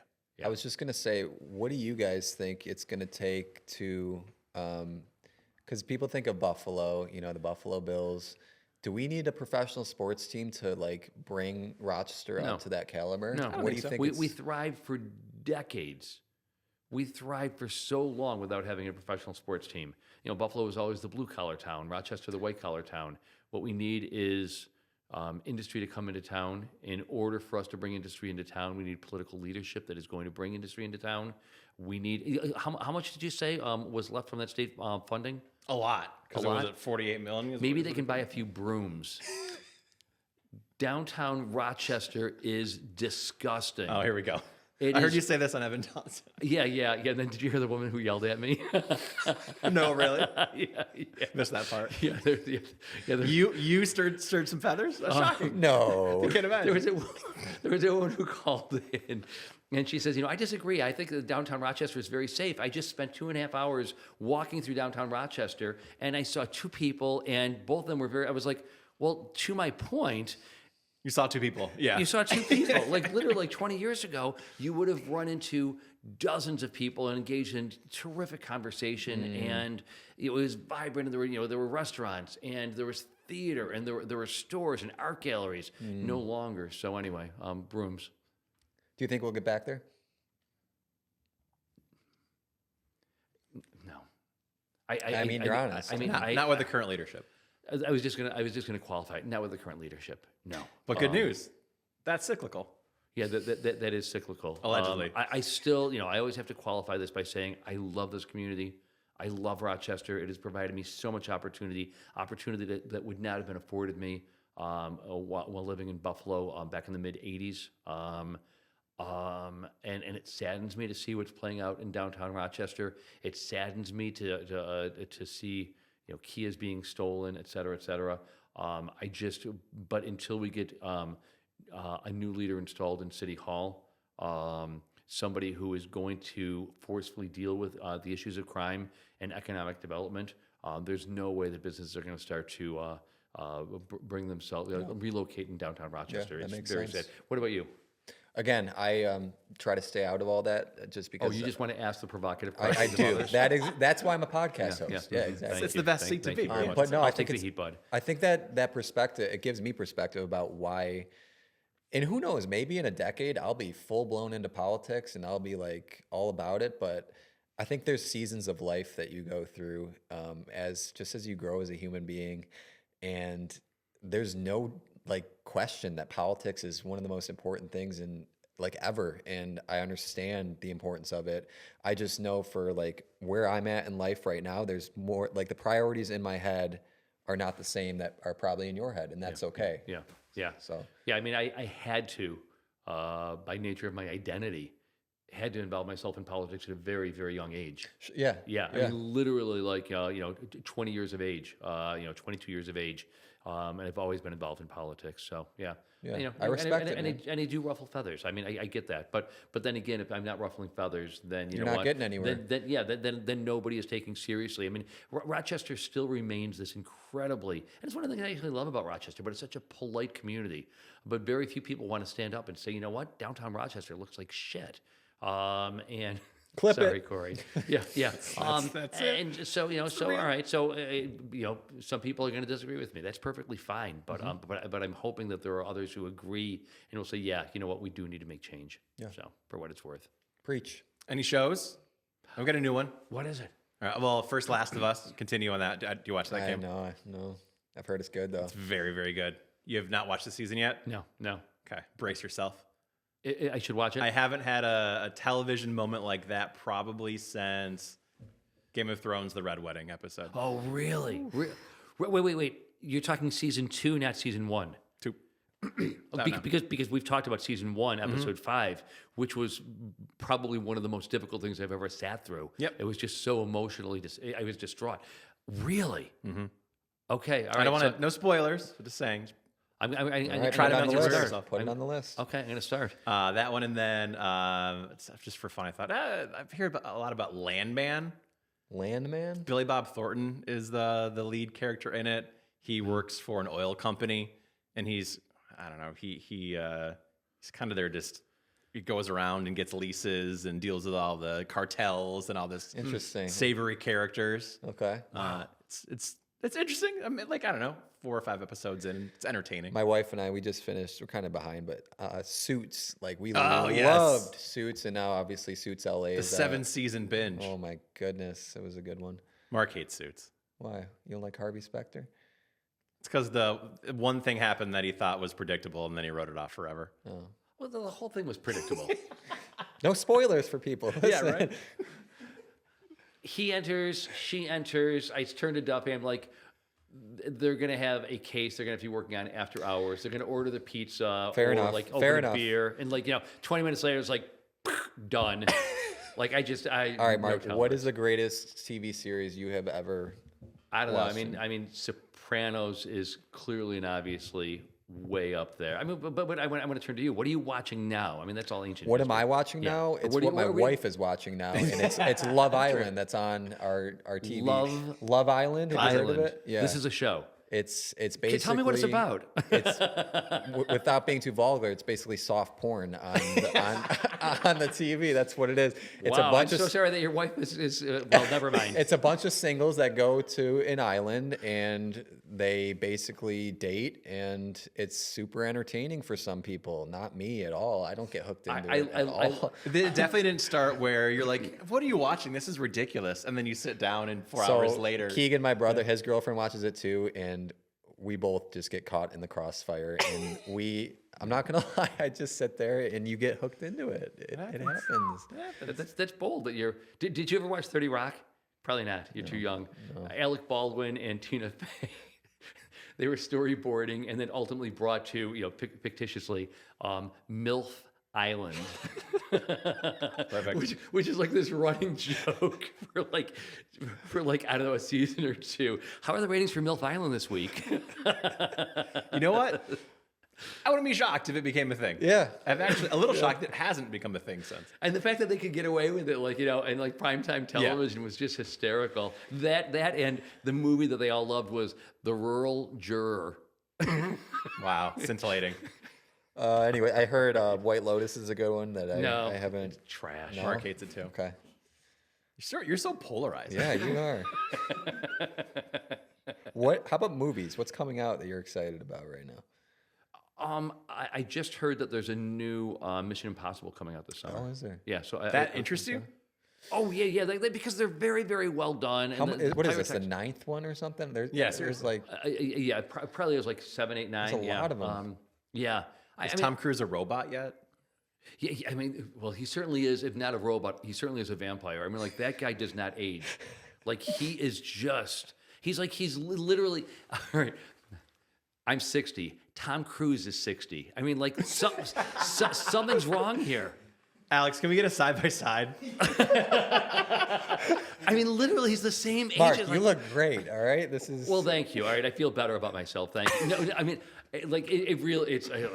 Speaker 2: I was just gonna say, what do you guys think it's gonna take to? Because people think of Buffalo, the Buffalo Bills. Do we need a professional sports team to bring Rochester up to that caliber?
Speaker 3: No.
Speaker 2: What do you think?
Speaker 3: We thrived for decades. We thrived for so long without having a professional sports team. Buffalo was always the blue collar town, Rochester the white collar town. What we need is industry to come into town. In order for us to bring industry into town, we need political leadership that is going to bring industry into town. We need how much did you say was left from that state funding?
Speaker 1: a lot. Because
Speaker 3: A
Speaker 1: it was
Speaker 3: lot?
Speaker 1: at 48 million.
Speaker 3: Maybe they can buy a few brooms. Downtown Rochester is disgusting.
Speaker 1: Oh, here we go.
Speaker 3: It
Speaker 1: I heard
Speaker 3: is-
Speaker 1: you say this on Evan Johnson.
Speaker 3: Yeah. Then did you hear the woman who yelled at me?
Speaker 1: No, really?
Speaker 3: yeah.
Speaker 1: Missed that part.
Speaker 3: Yeah,
Speaker 1: You stirred some feathers? That's shocking.
Speaker 2: No.
Speaker 1: I can't imagine.
Speaker 3: there was a woman who called in, and she says, I disagree. I think that downtown Rochester is very safe. I just spent 2.5 hours walking through downtown Rochester, and I saw two people, and both of them were I was like, well, to my point,
Speaker 1: You saw two people. Yeah.
Speaker 3: you saw two people. Literally 20 years ago, you would have run into dozens of people and engaged in terrific conversation, and it was vibrant. And there were restaurants, and there was theater, and there were stores and art galleries. No longer. So anyway, brooms.
Speaker 2: Do you think we'll get back there?
Speaker 3: No.
Speaker 2: I mean, you're honest.
Speaker 3: I mean,
Speaker 1: not with the current leadership.
Speaker 3: I was just gonna qualify it. Not with the current leadership. No.
Speaker 1: But good news. That's cyclical.
Speaker 3: Yeah, that is cyclical.
Speaker 1: Allegedly.
Speaker 3: I still, I always have to qualify this by saying I love this community. I love Rochester. It has provided me so much opportunity that would not have been afforded me while living in Buffalo back in the mid '80s. And it saddens me to see what's playing out in downtown Rochester. It saddens me to see Kias being stolen, et cetera, et cetera. But until we get a new leader installed in City Hall, somebody who is going to forcefully deal with the issues of crime and economic development, there's no way that businesses are going to start to bring themselves, relocate in downtown Rochester.
Speaker 2: that
Speaker 3: It's
Speaker 2: makes
Speaker 3: very
Speaker 2: sense.
Speaker 3: sad. What about you?
Speaker 2: Again, I try to stay out of all that just because.
Speaker 3: Oh, you just want to ask the provocative
Speaker 2: I
Speaker 3: questions of
Speaker 2: do.
Speaker 3: others?
Speaker 2: That's why I'm a podcast
Speaker 3: Yeah,
Speaker 2: host.
Speaker 3: yeah.
Speaker 2: Yeah,
Speaker 3: Mhm.
Speaker 2: exactly.
Speaker 3: Thank
Speaker 1: It's
Speaker 3: you.
Speaker 1: the best
Speaker 3: Thank-
Speaker 1: seat to
Speaker 3: thank
Speaker 1: be.
Speaker 3: you very much.
Speaker 2: But no,
Speaker 3: I'll
Speaker 2: I
Speaker 3: take
Speaker 2: think
Speaker 3: the
Speaker 2: it's,
Speaker 3: heat, bud.
Speaker 2: I think that perspective, it gives me perspective about why, and who knows, maybe in a decade I'll be full blown into politics and I'll be all about it. But I think there's seasons of life that you go through as you grow as a human being, and there's no question that politics is one of the most important things in ever, and I understand the importance of it. I just know for where I'm at in life right now, there's more the priorities in my head are not the same that are probably in your head, and that's okay.
Speaker 3: Yeah.
Speaker 2: So
Speaker 3: Yeah, I mean, I had to, by nature of my identity, had to involve myself in politics at a very, very young age.
Speaker 2: Yeah.
Speaker 3: Yeah, I mean, literally, like 20 years of age, 22 years of age, and I've always been involved in politics. So yeah,
Speaker 2: Yeah, I respect it, man.
Speaker 3: and I do ruffle feathers. I mean, I get that, but then again, if I'm not ruffling feathers, then
Speaker 2: You're
Speaker 3: know
Speaker 2: not
Speaker 3: what?
Speaker 2: getting anywhere.
Speaker 3: Then nobody is taking seriously. I mean, Rochester still remains this incredibly, and it's one of the things I actually love about Rochester. But it's such a polite community. But very few people want to stand up and say, you know what, downtown Rochester looks like shit. And
Speaker 2: Clip
Speaker 3: sorry,
Speaker 2: it.
Speaker 3: Corey. Yeah, yeah.
Speaker 1: That's it.
Speaker 3: And so all right. So some people are going to disagree with me. That's perfectly fine. But but I'm hoping that there are others who agree and will say, yeah, you know what, we do need to make change.
Speaker 2: Yeah.
Speaker 3: So for what it's worth.
Speaker 2: Preach.
Speaker 1: Any shows? I've got a new one.
Speaker 3: What is it?
Speaker 1: All right, well, first Last of Us. Continue on that. Do you watch that
Speaker 2: I
Speaker 1: game?
Speaker 2: know. No. I've heard it's good though.
Speaker 1: It's very, very good. You have not watched the season yet?
Speaker 3: No.
Speaker 1: Okay, brace yourself.
Speaker 3: I should watch it.
Speaker 1: I haven't had a television moment like that probably since Game of Thrones, the Red Wedding episode.
Speaker 3: Oh, really? Wait. You're talking season 2, not season 1.
Speaker 1: Two.
Speaker 3: Because we've talked about season 1, episode 5, which was probably one of the most difficult things I've ever sat through.
Speaker 1: Yep.
Speaker 3: It was just so emotionally, I was distraught. Really? Mm-hmm. Okay. All right.
Speaker 1: I don't want to, no spoilers, but just saying.
Speaker 3: I'm
Speaker 2: All right,
Speaker 1: try
Speaker 2: put
Speaker 1: to
Speaker 2: it on the
Speaker 1: not
Speaker 2: list.
Speaker 1: yourself.
Speaker 2: Put it on the list.
Speaker 3: Okay, I'm going to start.
Speaker 1: That one, and then it's just for fun, I thought, I've heard a lot about Landman.
Speaker 2: Landman?
Speaker 1: Billy Bob Thornton is the lead character in it. He works for an oil company, and he's kind of there just, he goes around and gets leases and deals with all the cartels and all this
Speaker 2: Interesting.
Speaker 1: savory characters.
Speaker 2: Okay.
Speaker 1: It's interesting. I mean, like, I don't know, 4 or 5 episodes in. It's entertaining.
Speaker 2: My wife and I, we just finished. We're kind of behind, but Suits. Like we
Speaker 1: yes.
Speaker 2: loved Suits, and now obviously Suits LA
Speaker 1: The
Speaker 2: is
Speaker 1: 7-season binge.
Speaker 2: Oh my goodness, it was a good one.
Speaker 1: Mark hates Suits.
Speaker 2: Why? You don't like Harvey Specter?
Speaker 1: It's because the one thing happened that he thought was predictable, and then he wrote it off forever.
Speaker 2: Oh.
Speaker 3: Well, the whole thing was predictable.
Speaker 2: No spoilers for people.
Speaker 1: Yeah, right.
Speaker 3: He enters, she enters. I turn to Duffy. I'm like, they're going to have a case they're going to be working on after hours. They're going to order the pizza.
Speaker 2: Fair
Speaker 3: or
Speaker 2: enough.
Speaker 3: Like
Speaker 2: Fair
Speaker 3: open a
Speaker 2: enough.
Speaker 3: beer. And 20 minutes later, it's like, done.
Speaker 2: All right, Mark. What is the greatest TV series you have ever?
Speaker 3: I don't know.
Speaker 2: watched?
Speaker 3: I mean, Sopranos is clearly and obviously way up there. I mean, but I want to turn to you. What are you watching now? I mean, that's all ancient.
Speaker 2: What am
Speaker 3: history.
Speaker 2: I watching
Speaker 3: Yeah.
Speaker 2: now?
Speaker 3: Or
Speaker 2: It's
Speaker 3: what do
Speaker 2: what
Speaker 3: you-
Speaker 2: my
Speaker 3: what are we-
Speaker 2: wife is watching now, and it's Love Island. That's on our TV. Love Island. Have you heard of it? Yeah.
Speaker 3: This is a show.
Speaker 2: It's
Speaker 3: Okay,
Speaker 2: basically.
Speaker 3: tell me what it's about.
Speaker 2: It's without being too vulgar. It's basically soft porn on the TV. That's what it is. It's
Speaker 3: wow,
Speaker 2: a bunch
Speaker 3: I'm so
Speaker 2: of
Speaker 3: sorry that your wife is well, never mind.
Speaker 2: it's a bunch of singles that go to an island and they basically date, and it's super entertaining for some people. Not me at all. I don't get hooked into it at all.
Speaker 1: It definitely didn't start where you're like, what are you watching? This is ridiculous. And then you sit down and 4 hours later.
Speaker 2: Keegan, my brother, his girlfriend watches it too, and we both just get caught in the crossfire. And I'm not gonna lie, I just sit there and you get hooked into it. It happens.
Speaker 3: That's bold. That you're. Did you ever watch 30 Rock? Probably not. You're too young. Alec Baldwin and Tina Fey. They were storyboarding and then ultimately brought to, fictitiously, MILF Island.
Speaker 1: Perfect.
Speaker 3: Which is like this running joke for I don't know, a season or two. How are the ratings for MILF Island this week?
Speaker 1: You know what? I wouldn't be shocked if it became a thing.
Speaker 2: Yeah.
Speaker 1: I'm actually a little shocked it hasn't become a thing since.
Speaker 3: And the fact that they could get away with it, and primetime television was just hysterical. That and the movie that they all loved was The Rural Juror.
Speaker 1: Wow, scintillating.
Speaker 2: Anyway, I heard White Lotus is a good one that I haven't.
Speaker 3: Trash.
Speaker 2: No?
Speaker 1: Mark hates it too.
Speaker 2: Okay.
Speaker 1: You're so polarized.
Speaker 2: Yeah, you are. How about movies? What's coming out that you're excited about right now?
Speaker 3: I just heard that there's a new Mission Impossible coming out this summer.
Speaker 2: Oh, is there?
Speaker 3: Yeah. So
Speaker 1: That interests you?
Speaker 3: Oh yeah. Because they're very, very well done.
Speaker 2: What is this? The
Speaker 3: pyrotechnics-
Speaker 2: 9th one or something?
Speaker 1: Yeah,
Speaker 2: there's like
Speaker 3: probably there's like 7, 8, 9.
Speaker 2: There's a lot of them.
Speaker 3: Yeah.
Speaker 1: Is Tom Cruise a robot yet?
Speaker 3: Yeah, I mean, well, he certainly is. If not a robot, he certainly is a vampire. I mean, like that guy does not age. Like he is just. He's literally. All right. I'm 60. Tom Cruise is 60. I mean, like something's wrong here.
Speaker 1: Alex, can we get a side by side?
Speaker 3: I mean, literally, he's the same age.
Speaker 2: Mark,
Speaker 3: as,
Speaker 2: you
Speaker 3: like,
Speaker 2: look great. All right, this is
Speaker 3: Well, thank you. All right, I feel better about myself. Thank you. No, I mean, like it really. It's like,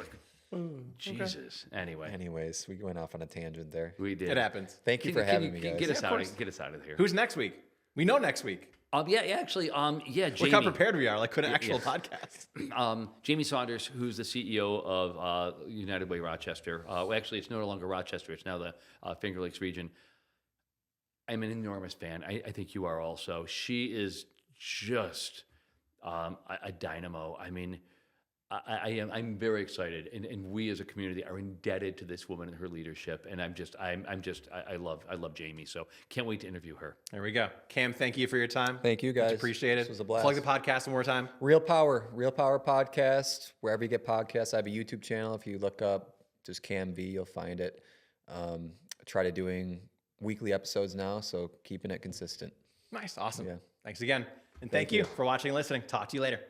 Speaker 3: Jesus. Anyway,
Speaker 2: Anyways, we went off on a tangent there.
Speaker 3: we did.
Speaker 1: It happens.
Speaker 2: Thank you for having me, guys.
Speaker 3: Get us
Speaker 1: Yeah, of course.
Speaker 3: get us out of here.
Speaker 1: Who's next week? We know next week.
Speaker 3: Yeah, actually, yeah,
Speaker 1: Look how
Speaker 3: Jamie.
Speaker 1: prepared we are, like an actual
Speaker 3: yeah.
Speaker 1: podcast.
Speaker 3: Jamie Saunders, who's the CEO of United Way Rochester. Well, actually, it's no longer Rochester. It's now the Finger Lakes region. I'm an enormous fan. I think you are also. She is just a dynamo. I mean, I'm very excited, and we as a community are indebted to this woman and her leadership. And I love Jamie. So can't wait to interview her.
Speaker 1: There we go. Cam, thank you for your time.
Speaker 2: Thank you, guys.
Speaker 1: Much appreciated.
Speaker 2: This was a blast.
Speaker 1: Plug the podcast one more time.
Speaker 2: Real Power podcast. Wherever you get podcasts, I have a YouTube channel. If you look up just Cam V, you'll find it. Try to doing weekly episodes now, so keeping it consistent.
Speaker 1: Nice. Awesome.
Speaker 2: Yeah.
Speaker 1: Thanks again. And thank you for watching and listening. Talk to you later.